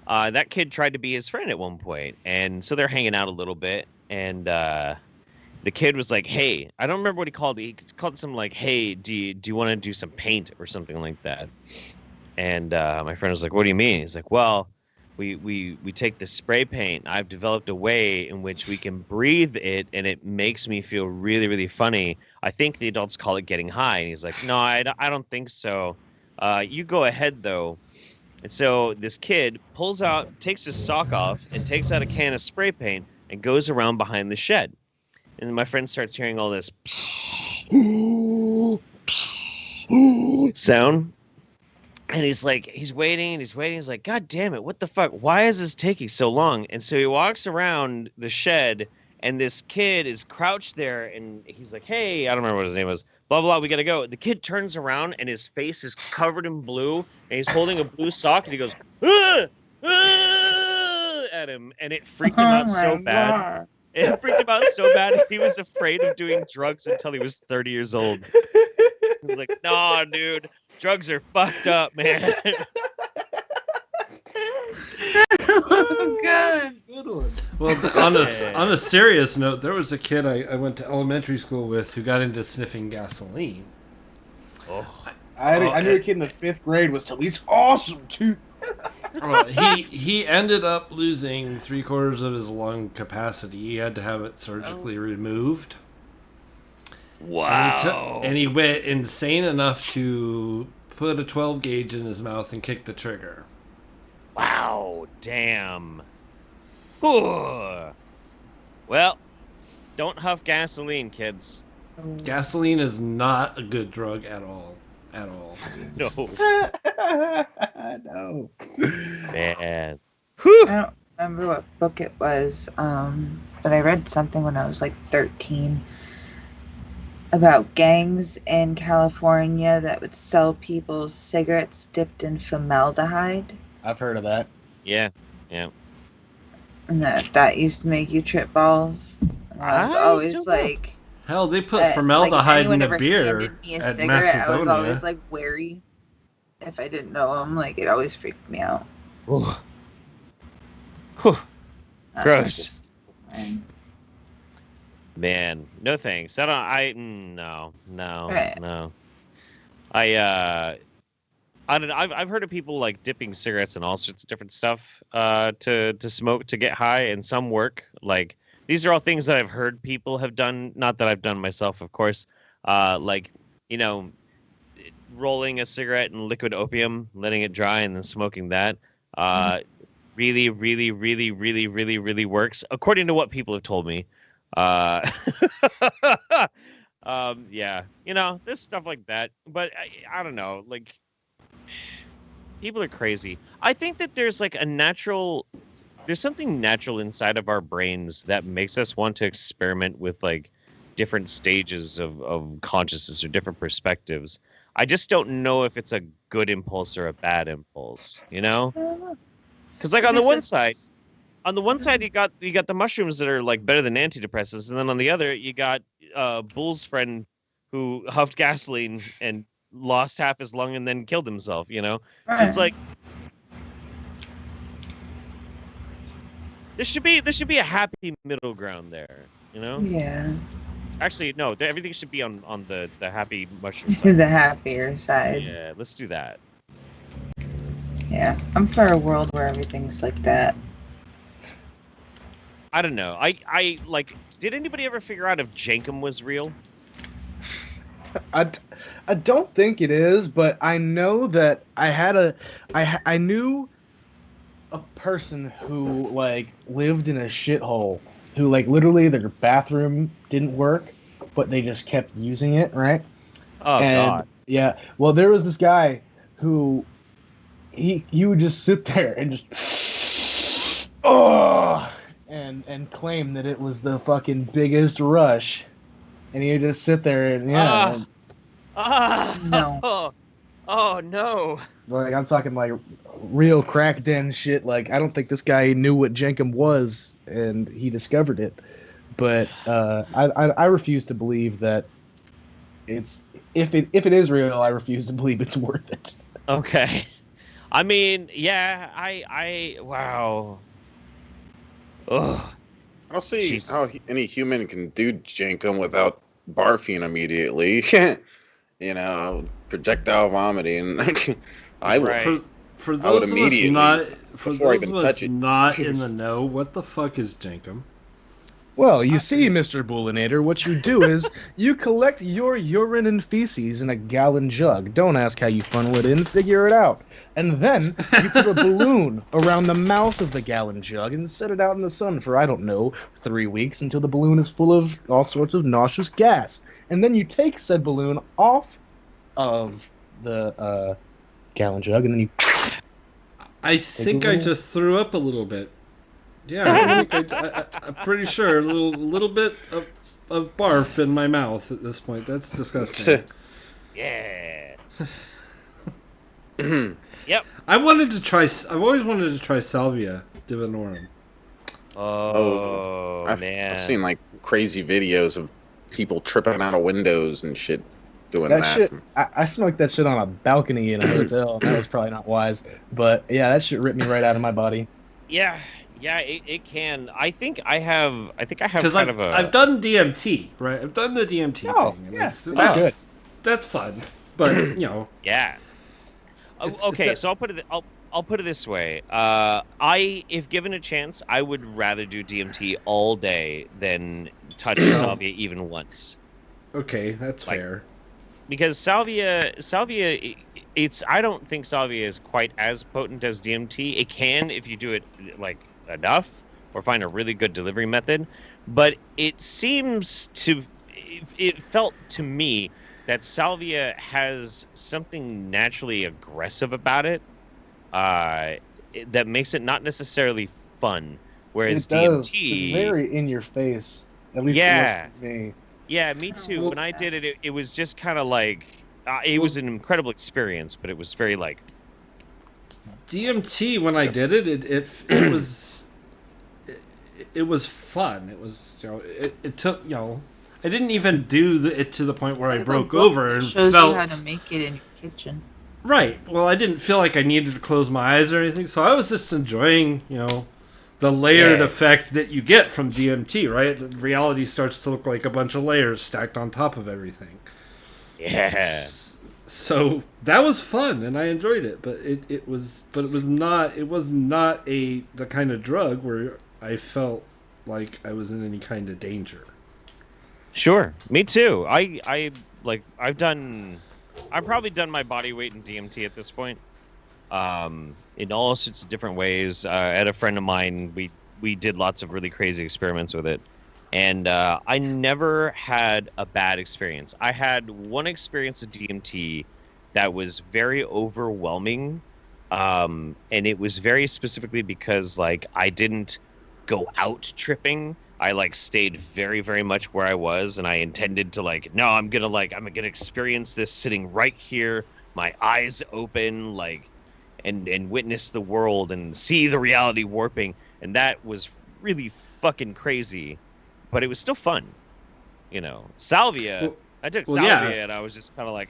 That kid tried to be his friend at one point, and so they're hanging out a little bit, and the kid was like, "Hey," I don't remember what he called it. He called something like, "Hey, do you want to do some paint or something like that?" And my friend was like, "What do you mean?" He's like, "Well, we take the spray paint. I've developed a way in which we can breathe it, and it makes me feel really, really funny. I think the adults call it getting high." And he's like, "No, I don't think so. You go ahead, though." And so this kid takes his sock off, and takes out a can of spray paint and goes around behind the shed. And my friend starts hearing all this sound. And he's waiting. He's like, "God damn it, what the fuck? Why is this taking so long?" And so he walks around the shed, and this kid is crouched there, and he's like, "Hey," I don't remember what his name was, blah, blah, we gotta go. The kid turns around, and his face is covered in blue, and he's holding a blue sock, and he goes, "Ah! Ah!" at him, and it freaked him out so bad. It freaked him out so bad, he was afraid of doing drugs until he was 30 years old. He was like, "Nah, dude. Drugs are fucked up, man." Oh, God. Good one. Well, on a serious note, there was a kid I went to elementary school with who got into sniffing gasoline. Oh. I knew a kid in the 5th grade was telling me it's awesome too. Well, he ended up losing 3/4 of his lung capacity. He had to have it surgically removed. Wow. And he went insane enough to put a 12 gauge in his mouth and kick the trigger. Wow. Damn. Ooh. Well, don't huff gasoline, kids. Gasoline is not a good drug at all. At all. No. No. Man. I don't remember what book it was, but I read something when I was like 13 about gangs in California that would sell people cigarettes dipped in formaldehyde. I've heard of that. Yeah. And that used to make you trip balls. And I was always like... Hell, they put formaldehyde in a beer at cigarette, Macedonia. I was always like wary if I didn't know them. Like, it always freaked me out. Ooh. Whew. Gross. Man, no thanks. No. Right. No. I don't know. I've heard of people like dipping cigarettes and all sorts of different stuff to smoke to get high, and some work. Like, these are all things that I've heard people have done. Not that I've done myself, of course. Like, rolling a cigarette in liquid opium, letting it dry, and then smoking that. Really, really, really, really, really, really works, according to what people have told me. Yeah, there's stuff like that, but I don't know, like, people are crazy. I think that there's something natural inside of our brains that makes us want to experiment with like different stages of consciousness or different perspectives. I just don't know if it's a good impulse or a bad impulse, because like on the one side you got the mushrooms that are like better than antidepressants, and then on the other you got Bull's friend who huffed gasoline and lost half his lung and then killed himself. So it's like there should be a happy middle ground there. Yeah. Actually, no. Everything should be on the happy mushroom side. The happier side. Yeah, let's do that. Yeah, I'm for a world where everything's like that. I don't know. I like. Did anybody ever figure out if Jankum was real? I don't think it is, but I know that I knew a person who like lived in a shithole, who like literally their bathroom didn't work, but they just kept using it, right? Oh, God. Yeah. Well, there was this guy who he would just sit there and just and claim that it was the fucking biggest rush, and he would just sit there and No. Oh no. Like, I'm talking like real crack den shit. Like, I don't think this guy knew what Jenkum was, and he discovered it. But I refuse to believe that it's if it is real. I refuse to believe it's worth it. Okay. I mean, yeah, I wow. Ugh. I don't see Jesus. how any human can do Jenkum without barfing immediately. You know, projectile vomiting. I would. Right. For I would those of us immediately, not for before I those even of us touch it. not in the know, what the fuck is Jenkum? Well, you see, Mr. Bullinator, what you do is you collect your urine and feces in a gallon jug. Don't ask how you funnel it in, figure it out. And then you put a balloon around the mouth of the gallon jug and set it out in the sun for, I don't know, 3 weeks until the balloon is full of all sorts of nauseous gas. And then you take said balloon off of the gallon jug and then you... I think I just threw up a little bit. Yeah, I'm pretty sure a little bit of barf in my mouth at this point. That's disgusting. Yeah. Yep. I've always wanted to try Salvia divinorum. Oh, man. I've seen like crazy videos of people tripping out of windows and shit doing That that. shit, I smoked that shit on a balcony in a hotel. That was probably not wise. But yeah, that shit ripped me right out of my body. Yeah, it can. I think I have Because kind of a. I've done DMT, right? I've done the DMT thing. And yeah, that's good. That's fun, but you know. Yeah. Okay, so I'll put it this way. If given a chance, I would rather do DMT all day than touch salvia even once. Okay, that's fair. Because salvia, I don't think salvia is quite as potent as DMT. It can if you do it like enough or find a really good delivery method, but it felt to me that salvia has something naturally aggressive about it, that makes it not necessarily fun. Whereas it does. DMT, it's very in your face. At least Yeah. it was for me. yeah, me too. When I did it, it was just kind of like it was an incredible experience, but it was very like DMT. When I did it, it was fun. It was, you know, it took, you know, I didn't even do it to the point where I broke over and shows felt you how to make it in your kitchen. right. Well, I didn't feel like I needed to close my eyes or anything, so I was just enjoying, you know, the layered effect that you get from DMT. Right, reality starts to look like a bunch of layers stacked on top of everything. yeah. So that was fun and I enjoyed it, but it was not the kind of drug where I felt like I was in any kind of danger. Sure, me too. I've probably done my body weight in DMT at this point, in all sorts of different ways. I had a friend of mine, we did lots of really crazy experiments with it, and I never had a bad experience. I had one experience of DMT that was very overwhelming, and it was very specifically because like I didn't go out tripping. I like stayed very, very much where I was, and I intended to like, no, I'm gonna experience this sitting right here, my eyes open, like, and witness the world and see the reality warping, and that was really fucking crazy, but it was still fun, you know. Salvia, I took salvia, and I was just kind of like,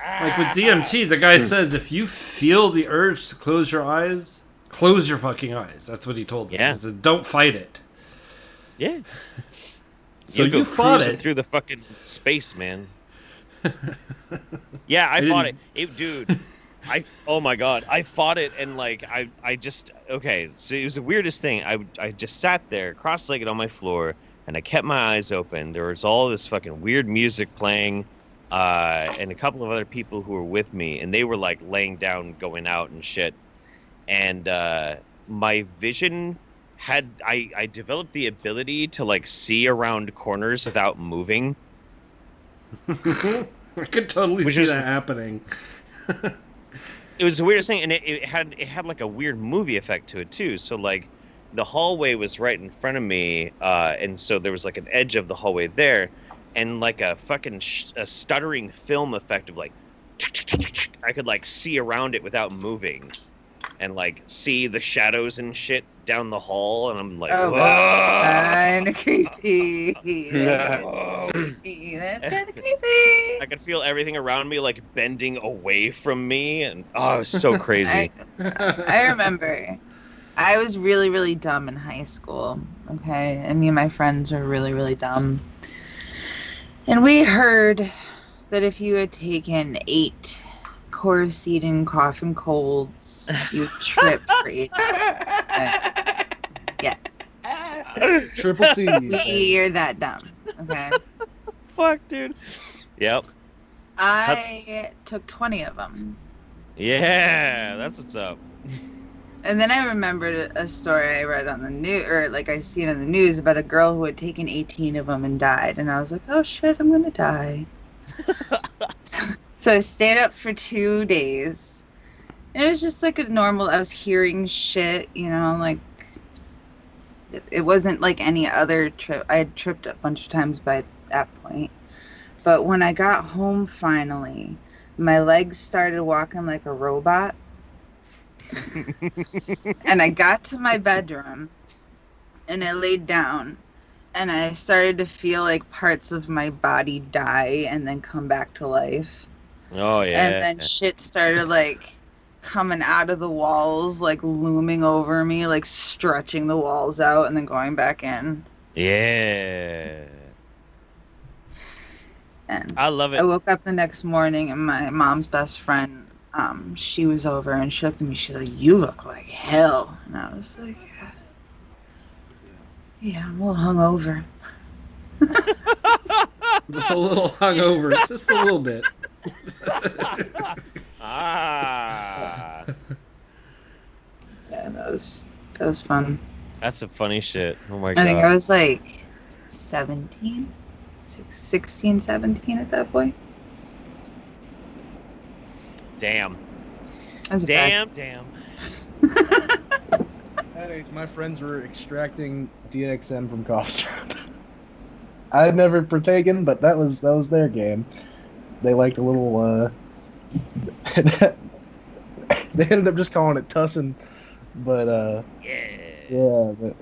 Like with DMT, the guy says if you feel the urge to close your eyes, close your fucking eyes. That's what he told me. Yeah. He said, don't fight it. yeah. So you fought it through the fucking space, man. Yeah, I fought it. Dude. Oh my god, I fought it, and like I just okay. So it was the weirdest thing. I just sat there cross-legged on my floor, and I kept my eyes open. There was all this fucking weird music playing, and a couple of other people who were with me, and they were like laying down, going out and shit. And my vision had I developed the ability to like see around corners without moving. I could totally see that happening. It was the weirdest thing, and it had like a weird movie effect to it too. So like the hallway was right in front of me, and so there was like an edge of the hallway there, and like a fucking a stuttering film effect of like I could like see around it without moving, and like see the shadows and shit down the hall, and I'm like, oh, whoa. kind of creepy. That's kind of creepy. I could feel everything around me like bending away from me, and oh, it was so crazy. I remember. I was really, really dumb in high school. Okay, and me and my friends were really, really dumb. And we heard that if you had taken 8 Chlorocidin cough and colds, you trip for 8 hours. Yes. Triple C. We're that dumb. Okay. Fuck, dude. Yep. I took 20 of them. Yeah, that's what's up. And then I remembered a story I read on the news, or like I seen in the news about a girl who had taken 18 of them and died. And I was like, oh shit, I'm gonna die. So I stayed up for 2 days. And it was just like a normal, I was hearing shit, you know, like it wasn't like any other trip. I had tripped a bunch of times by that point. But when I got home finally, my legs started walking like a robot. And I got to my bedroom and I laid down and I started to feel like parts of my body die and then come back to life. Oh, yeah. And then shit started like coming out of the walls, like looming over me, like stretching the walls out and then going back in. Yeah. And I love it. I woke up the next morning and my mom's best friend, she was over and she looked at me, she's like, you look like hell. And I was like, yeah, I'm a little hungover. Just a little hungover, just a little bit. Ah. Yeah, that was fun. That's some funny shit. Oh my god. I think I was like 16, 17 at that point. Damn. That was Damn. At age, my friends were extracting DXM from cough syrup. I had never partaken, but that was their game. They liked a little. They ended up just calling it tussin, but the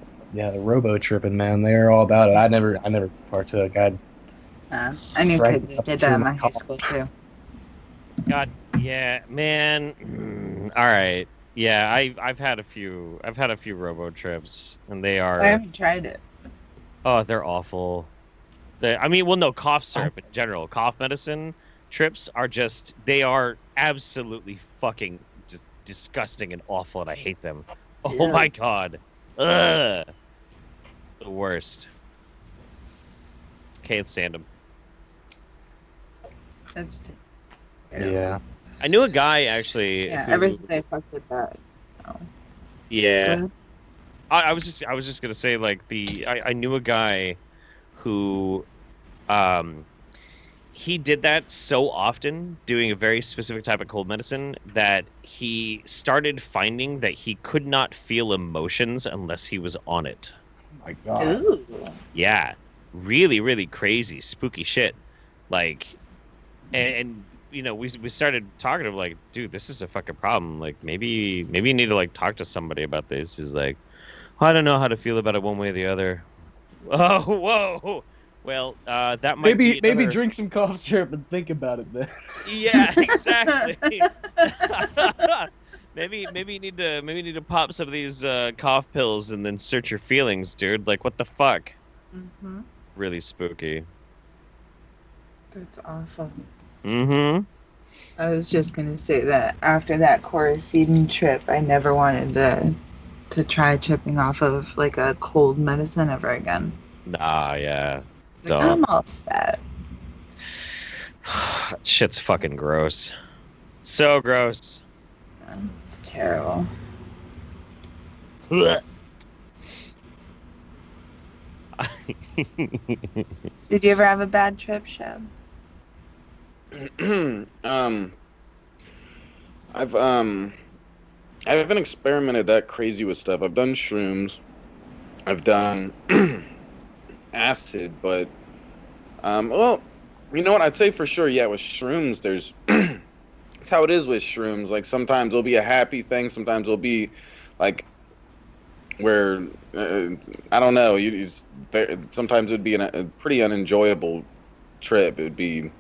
robo tripping, man, they're all about it. I never partook. I knew kids that did that in my high school too. God, yeah, man. All right, yeah, I've had a few robo trips, and they are. I haven't tried it. Oh, they're awful. Cough syrup in general, cough medicine trips are they are absolutely fucking just disgusting and awful, and I hate them. Oh my god, ugh, the worst. Can't stand them. That's. Yeah. I knew a guy actually. Yeah, ever since I fucked with that. Oh. Yeah. I was just gonna say like I knew a guy who, he did that so often, doing a very specific type of cold medicine, that he started finding that he could not feel emotions unless he was on it. Oh my god. Ooh. Yeah, really, really crazy, spooky shit. Like, and you know, we started talking to him like, dude, this is a fucking problem. Like, maybe you need to like talk to somebody about this. He's like, I don't know how to feel about it one way or the other. Oh, whoa. Well, that might maybe drink some cough syrup and think about it then. Yeah, exactly. maybe you need to pop some of these cough pills and then search your feelings, dude. Like, what the fuck? Mm-hmm. Really spooky. That's awful. Mm-hmm. I was just gonna say that after that Chlorocidin trip, I never wanted to try tripping off of like a cold medicine ever again. Nah, yeah. Like, I'm all set. Shit's fucking gross. So gross. It's terrible. Did you ever have a bad trip, Sheb? I haven't experimented that crazy with stuff. I've done shrooms. I've done acid, but well, you know what? I'd say for sure, yeah, with shrooms, That's how it is with shrooms. Like sometimes it'll be a happy thing, sometimes it'll be like where I don't know. Sometimes it'd be a pretty unenjoyable trip. It'd be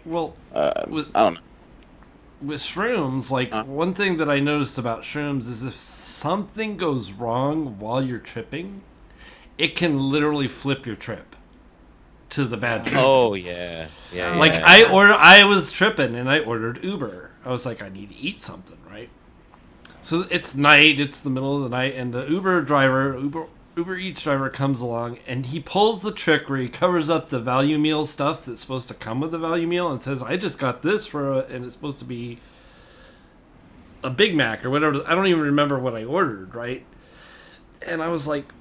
well, I don't know. With shrooms, like one thing that I noticed about shrooms is if something goes wrong while you're tripping, it can literally flip your trip to the bad trip. Oh yeah. Like I was tripping and I ordered Uber. I was like, I need to eat something, right? So it's night, it's the middle of the night, and the Uber Eats driver comes along and he pulls the trick where he covers up the value meal stuff that's supposed to come with the value meal and says, I just got this and it's supposed to be a Big Mac or whatever. I don't even remember what I ordered, right? And I was like,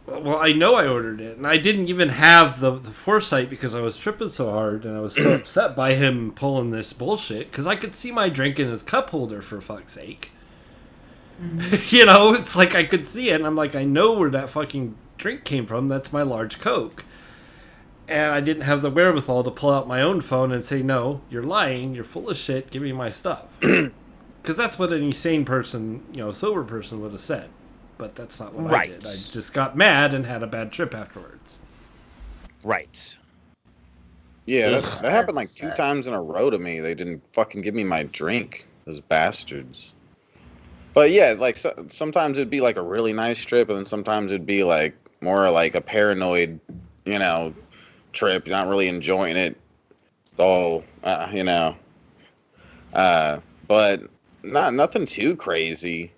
well, I know I ordered it, and I didn't even have the foresight because I was tripping so hard and I was so upset by him pulling this bullshit because I could see my drink in his cup holder, for fuck's sake. You know, it's like I could see it, and I'm like, I know where that fucking drink came from. That's my large Coke. And I didn't have the wherewithal to pull out my own phone and say, no, you're lying, you're full of shit, give me my stuff. Because that's what an sane person, sober person would have said. But that's not what I did. I just got mad and had a bad trip afterwards. Right. Yeah, that happened like 2 times in a row to me. They didn't fucking give me my drink. Those bastards. But yeah, like sometimes it'd be like a really nice trip, and then sometimes it'd be like more like a paranoid, trip. You're not really enjoying it. It's all, but nothing too crazy.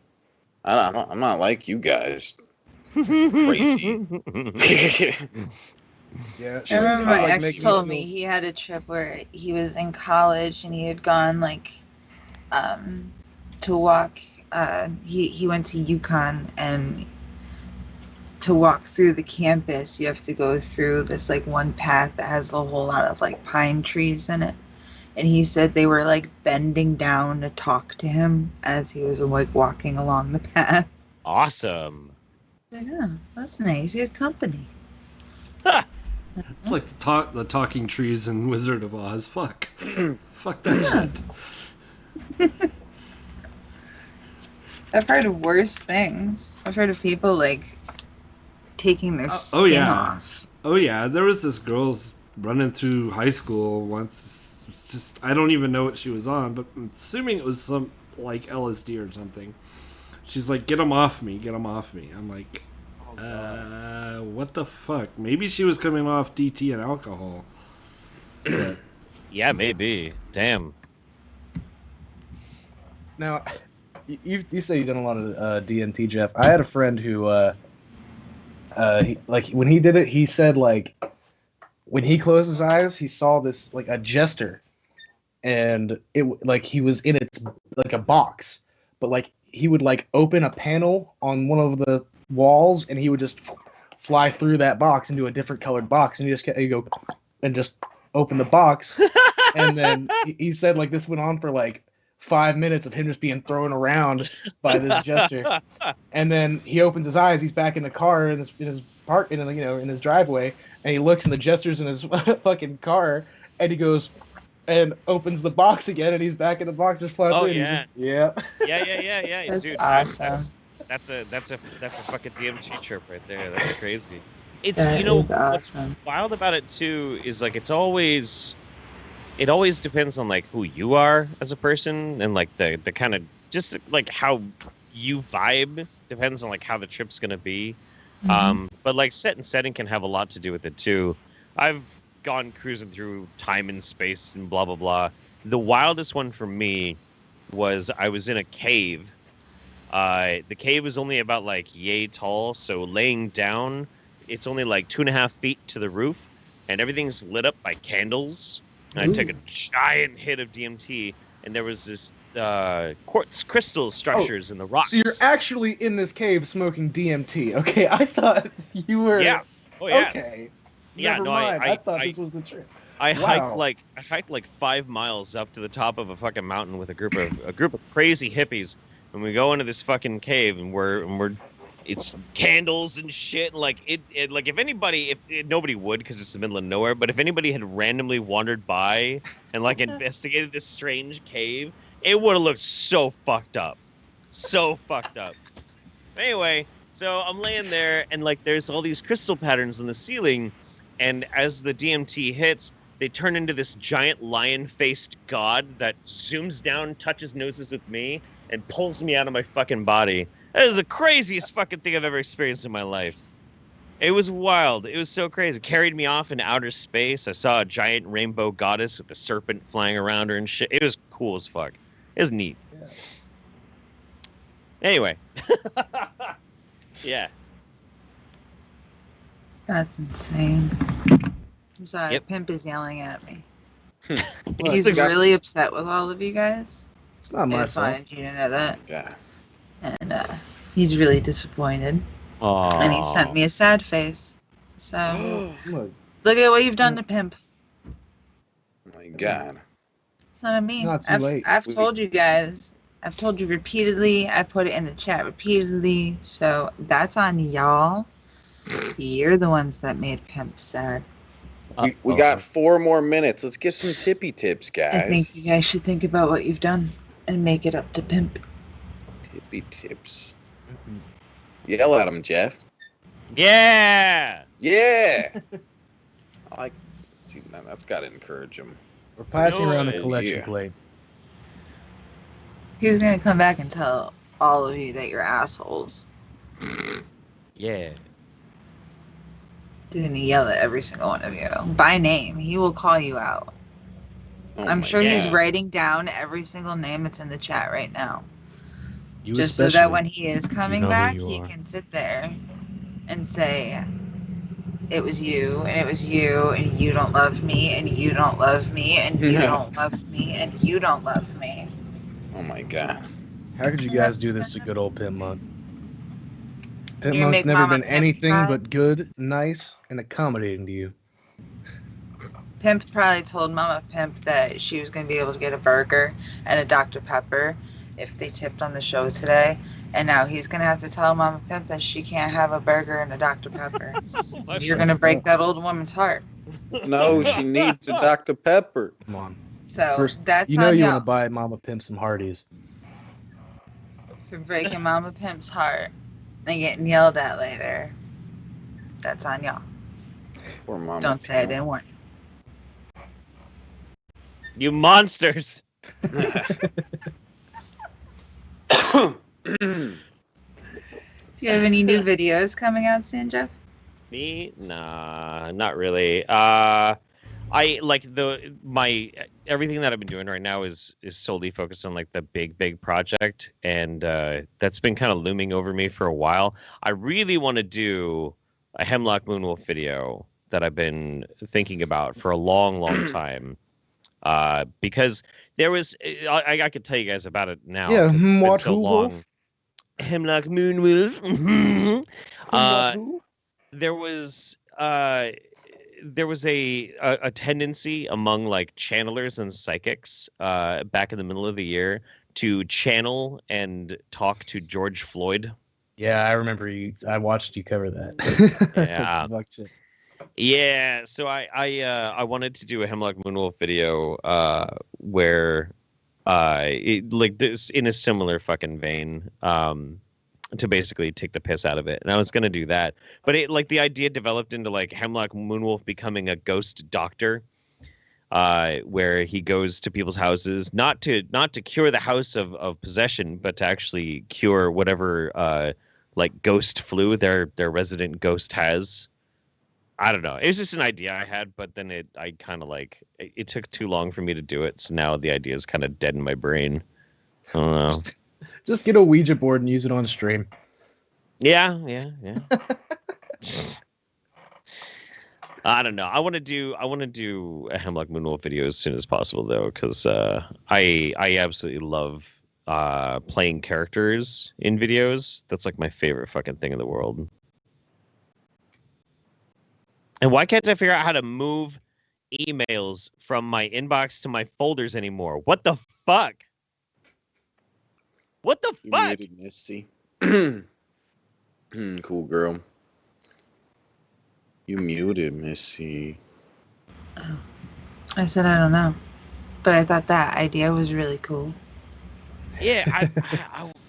I'm not like you guys. Crazy. Yeah, I remember my ex told me he had a trip where he was in college and he had gone to walk. He went to UConn, and to walk through the campus, you have to go through this one path that has a whole lot of pine trees in it. And he said they were bending down to talk to him as he was walking along the path. Awesome. Yeah, that's nice. Good company. It's like the talking trees in Wizard of Oz. Fuck. Fuck that shit. I've heard of worse things. I've heard of people taking their skin off. Oh yeah, there was this girl's running through high school once. Just I don't even know what she was on, but I'm assuming it was some LSD or something. She's like, "Get them off me! Get them off me!" I'm like, what the fuck? Maybe she was coming off DT and alcohol. But... yeah, maybe. Damn. Now, you say you've done a lot of DMT, Jeff. I had a friend who, when he did it, he said when he closed his eyes, he saw this a jester, and it he was in its a box, but he would open a panel on one of the walls, and he would just fly through that box into a different colored box, and you go and just open the box, and then he said this went on for 5 minutes of him just being thrown around by this jester, and then he opens his eyes. He's back in the car in his driveway, and he looks, and the jester's in his fucking car, and he goes and opens the box again, and he's back in the box just flying through. Yeah. Yeah. Yeah. That's Dude, awesome. That's a fucking DMT trip right there. That's crazy. It's awesome. What's wild about it too is it always depends on who you are as a person, and the kind of just how you vibe depends on how the trip's gonna be. Mm-hmm. But set and setting can have a lot to do with it too. I've gone cruising through time and space and blah blah blah. The wildest one for me was I was in a cave. The cave was only about yay tall, so laying down, it's only 2.5 feet to the roof, and everything's lit up by candles. And I took a giant hit of DMT, and there was this quartz crystal structures in the rocks. So you're actually in this cave smoking DMT. Okay, I thought you were. Yeah. Oh yeah. Okay. Yeah. Never No, mind. I thought this was the trip. I Wow. hiked 5 miles up to the top of a fucking mountain with a group of crazy hippies, and we go into this fucking cave, and we're it's candles and shit. If nobody would, because it's the middle of nowhere, but if anybody had randomly wandered by and investigated this strange cave, it would have looked so fucked up. So fucked up. Anyway, so I'm laying there, and like there's all these crystal patterns in the ceiling, and as the DMT hits, they turn into this giant lion-faced god that zooms down, touches noses with me, and pulls me out of my fucking body. That is the craziest fucking thing I've ever experienced in my life. It was wild. It was so crazy. It carried me off into outer space. I saw a giant rainbow goddess with a serpent flying around her and shit. It was cool as fuck. It was neat. Yeah. Anyway. Yeah. That's insane. I'm sorry. Yep. Pimp is yelling at me. Well, He's really upset with all of you guys. It's not my I just fault. wanted you to know that. Yeah. And he's really disappointed. Aww. And he sent me a sad face. So Look, look at what you've done to Pimp. Oh my God. It's not on me. Not too late. I've told you guys. I've told you repeatedly. I've put it in the chat repeatedly. So that's on y'all. You're the ones that made Pimp sad. We got 4 more minutes. Let's get some tippy tips, guys. I think you guys should think about what you've done and make it up to Pimp. Tippy tips. Yell at him, Jeff. Yeah. Yeah. I like. See, that's got to encourage him. we're passing around a Oh, collection yeah. plate. He's gonna come back and tell all of you that you're assholes. Yeah. He's gonna yell at every single one of you by name. He will call you out. Oh I'm my sure he's God. writing down every single name that's in the chat right now. You Just so that especially. when he is coming know who back, you he are. can sit there and say, it was you, and it was you, and you don't love me, and you don't love me, and you don't love me, and you don't love me. Oh my God. How could you guys do this to good old Pimpmunk? You Pimpmunk's make never Mama been Pimp anything cry? but good, nice, and accommodating to you. Pimp probably told Mama Pimp that she was going to be able to get a burger and a Dr. Pepper if they tipped on the show today. And now he's going to have to tell Mama Pimp that she can't have a burger and a Dr. Pepper. You're going to break that old woman's heart. No, she needs a Dr. Pepper. Come on. So First, that's you know on you y'all want to buy Mama Pimp some Hardee's. for breaking Mama Pimp's heart and getting yelled at later. That's on y'all. Poor Mama. Don't say I didn't warn you. You monsters. Do you have any new videos coming out soon, Jeff? Me? Nah, not really. I like everything that I've been doing right now is solely focused on like the big project, and that's been kind of looming over me for a while. I really want to do a Hemlock Moonwolf video that I've been thinking about for a long time. Because there was, I could tell you guys about it now. Yeah, 'cause it's been what, so who, long. Wolf? Hemlock Moonwolf. Who? There was a tendency among like channelers and psychics back in the middle of the year to channel and talk to George Floyd. Yeah, I remember you. I watched you cover that. Yeah. It's fucked shit. Yeah, so I wanted to do a Hemlock Moonwolf video where it, like this in a similar fucking vein to basically take the piss out of it, and I was gonna do that, but it like the idea developed into like Hemlock Moonwolf becoming a ghost doctor, where he goes to people's houses not to cure the house of possession, but to actually cure whatever like ghost flu their resident ghost has. I don't know. It was just an idea I had, but then it took too long for me to do it. So now the idea is kind of dead in my brain. I don't know. Just get a Ouija board and use it on stream. Yeah. I don't know. I want to do a Hemlock Moonwolf video as soon as possible though, because I absolutely love playing characters in videos. That's like my favorite fucking thing in the world. And why can't I figure out how to move emails from my inbox to my folders anymore? What the fuck? What the You fuck? muted Missy. Cool girl. You muted Missy. I said I don't know. But I thought that idea was really cool. Yeah,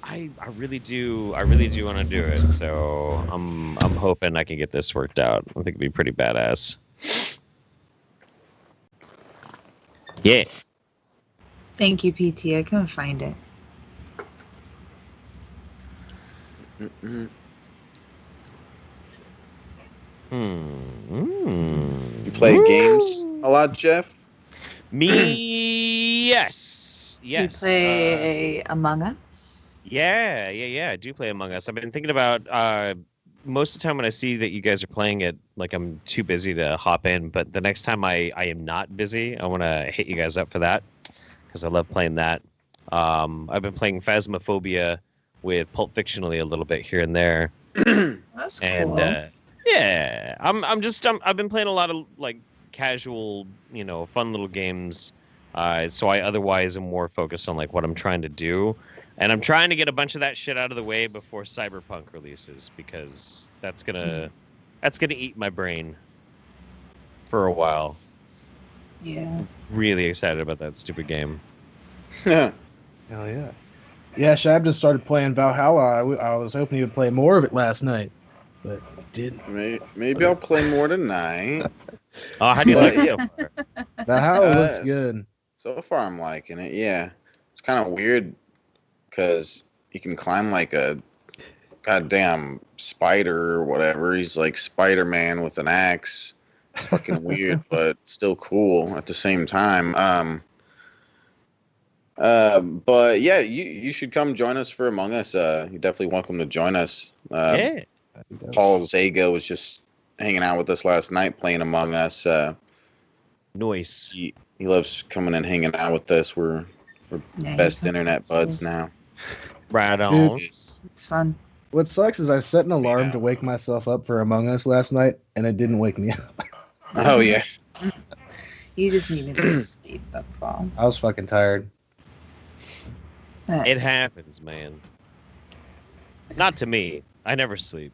I really do want to do it. So I'm hoping I can get this worked out. I think it'd be pretty badass. Yeah. Thank you, PT. I couldn't find it. You play games a lot, Jeff? Me, yes. You play Among Us? Yeah. I do play Among Us. I've been thinking about most of the time when I see that you guys are playing it, like I'm too busy to hop in. But the next time I am not busy, I want to hit you guys up for that because I love playing that. I've been playing Phasmophobia with Pulp Fictionally a little bit here and there. That's cool. And yeah, I've been playing a lot of like casual, fun little games. So I otherwise am more focused on like what I'm trying to do. And I'm trying to get a bunch of that shit out of the way before Cyberpunk releases because that's gonna eat my brain for a while. Yeah. Really excited about that stupid game. Hell yeah. Yeah, Shab just started playing Valhalla. I was hoping he would play more of it last night, but he didn't. Maybe I'll play more tonight. Oh, how do you like it so far? Valhalla looks good. So far, I'm liking it. Yeah, it's kind of weird because you can climb like a goddamn spider or whatever. He's like Spider-Man with an axe. It's fucking weird, but still cool at the same time. But yeah, you should come join us for Among Us. You're definitely welcome to join us. Yeah. Paul Zago was just hanging out with us last night playing Among Us. Nice. He loves coming and hanging out with us. We're best internet buds now. Right on. Dude, It's fun. what sucks is I set an alarm to wake myself up for Among Us last night, and it didn't wake me up. Oh yeah. You just needed to sleep, that's all. I was fucking tired. It happens, man. Not to me. I never sleep.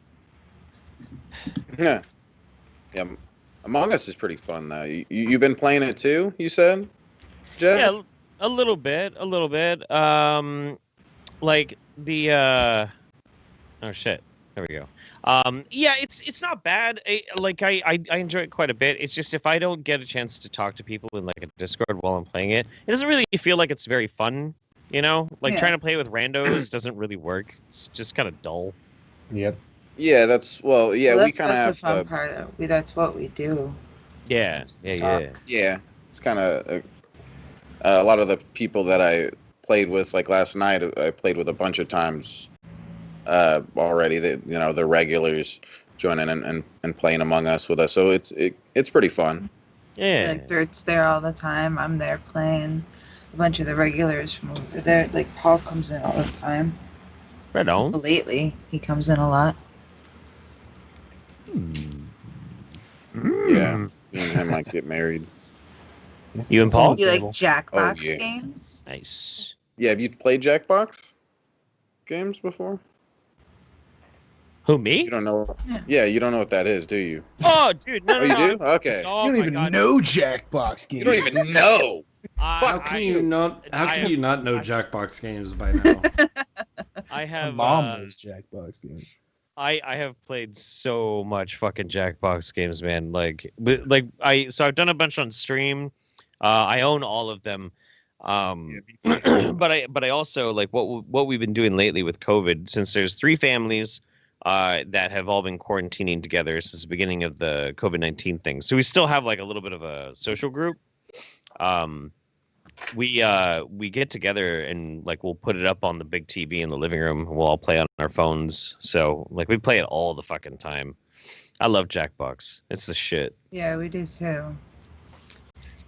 Yeah. Among Us is pretty fun though. You've been playing it too, you said, Jeff? Yeah, a little bit. Like the oh shit. There we go. Yeah, it's not bad. I enjoy it quite a bit. It's just if I don't get a chance to talk to people in like a Discord while I'm playing it, it doesn't really feel like it's very fun. Trying to play with randos doesn't really work. It's just kind of dull. Yep. Yeah, we kind of have the fun part. That's what we do. Yeah. Yeah, it's kind of a lot of the people that I played with, like last night, I played with a bunch of times already. The regulars joining and playing Among Us with us, so it's pretty fun. Yeah. Like Dirt's there all the time. I'm there playing. A bunch of the regulars from over there. Like Paul comes in all the time. Right on. Lately, he comes in a lot. Yeah, me and him might get married. You and Paul? You like Jackbox yeah. games? Nice. Yeah, have you played Jackbox games before? Who, me? You don't know? Yeah, you don't know what that is, do you? Oh, dude, no. Oh, you do? Okay. Oh, You don't my even God. know Jackbox games. You don't even know. How can you not know Jackbox games by now? I have Mom knows Jackbox games. I have played so much fucking Jackbox games, man. So I've done a bunch on stream. I own all of them. But I also like what we've been doing lately with COVID, since there's 3 families that have all been quarantining together since the beginning of the COVID-19 thing. So we still have like a little bit of a social group. We get together and like we'll put it up on the big TV in the living room. We'll all play on our phones. So like we play it all the fucking time. I love Jackbox. It's the shit. Yeah, we do too.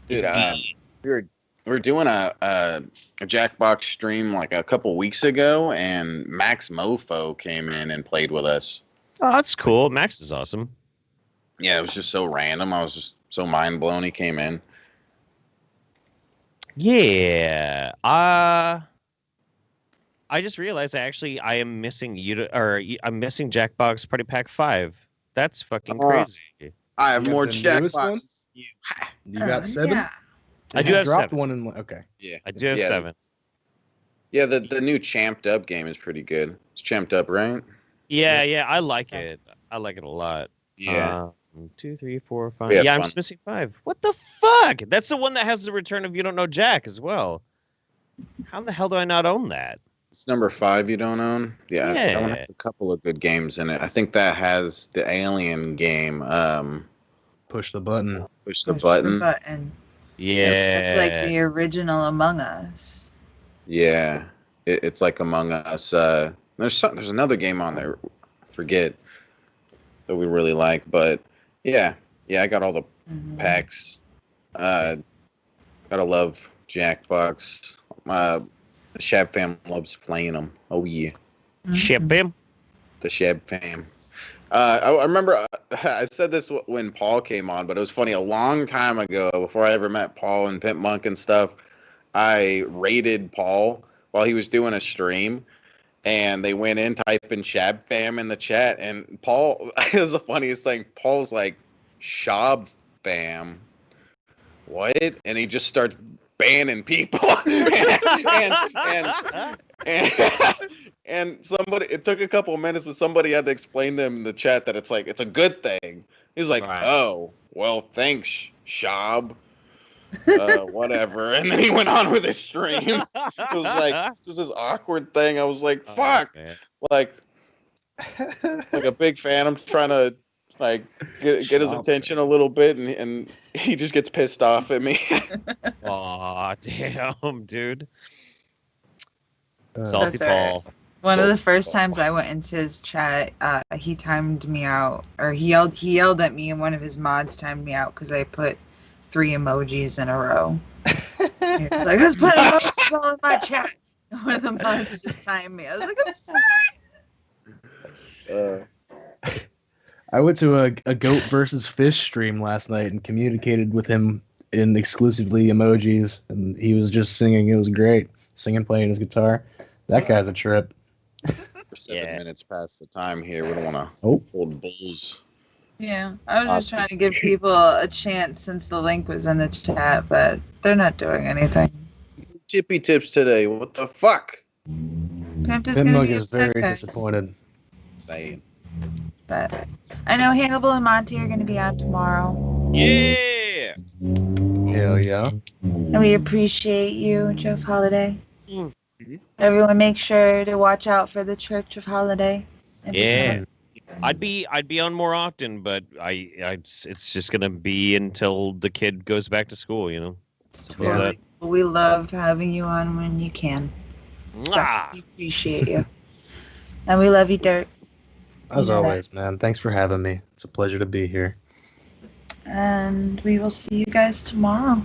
Dude, we're doing a Jackbox stream like a couple weeks ago, and Max Mofo came in and played with us. Oh, that's cool. Max is awesome. Yeah, it was just so random. I was just so mind blown. He came in. Yeah. I just realized I am missing I'm missing Jackbox Party Pack 5. That's fucking crazy. I have You more have the newest one? Jackboxes. You got 7? Yeah. I do have dropped 7. one in. Okay. Yeah, I do have 7. Yeah, the new Champed Up game is pretty good. It's Champed Up, right? Yeah, I like it. I like it a lot. Yeah. 2, 3, 4, 5. We had Yeah, I'm fun. just missing 5. What the fuck? That's the one that has the return of You Don't Know Jack as well. How the hell do I not own that? It's number 5 you don't own? Yeah. That one Yeah. has a couple of good games in it. I think that has the Alien game. Push the button. Push the Push button. Yeah. It's like the original Among Us. Yeah. It's like Among Us. There's another game on there. I forget. That we really like, but yeah, I got all the packs. Gotta love Jackbox. The Shab fam loves playing them. Oh yeah, Ship him. the Shab fam. I remember I said this when Paul came on, but it was funny. A long time ago, before I ever met Paul and Pimpmunk and stuff, I raided Paul while he was doing a stream. And they went in typing Shab fam in the chat, and Paul, it was the funniest thing. Paul's like, Shab fam, what? And he just starts banning people. and somebody, it took a couple of minutes, but somebody had to explain to him in the chat that it's like, it's a good thing. He's like, Right. Oh, well, thanks, Shab. Whatever. And then he went on with his stream. It was like just this awkward thing. I was like, fuck. Like a big fan. I'm trying to like get his attention a little bit, and he just gets pissed off at me. Aw, damn, dude. That's Salty all right. Paul. One of the first times I went into his chat, he timed me out, or he yelled at me, and one of his mods timed me out because I put 3 emojis in a row. He was like, let's put emojis all in my chat. And one of the mods just timed me. I was like, I'm sorry. I went to a goat versus fish stream last night and communicated with him in exclusively emojis, and he was just singing. It was great. Singing, playing his guitar. That guy's a trip. We're 7 minutes past the time here. We don't want to hold bulls. Yeah, I was just trying to give people a chance since the link was in the chat, but they're not doing anything. Tippy tips today. What the fuck? Pimpmunk is very disappointed. Saying. But I know Hannibal and Monty are going to be out tomorrow. Yeah. Hell yeah. And we appreciate you, Jeff Holiday. Everyone make sure to watch out for the Church of Holiday. Yeah. I'd be on more often, but it's just gonna be until the kid goes back to school, you know. Totally. We love having you on when you can. So we appreciate you. And we love you, Dirt. As always, man. Thanks for having me. It's a pleasure to be here. And we will see you guys tomorrow.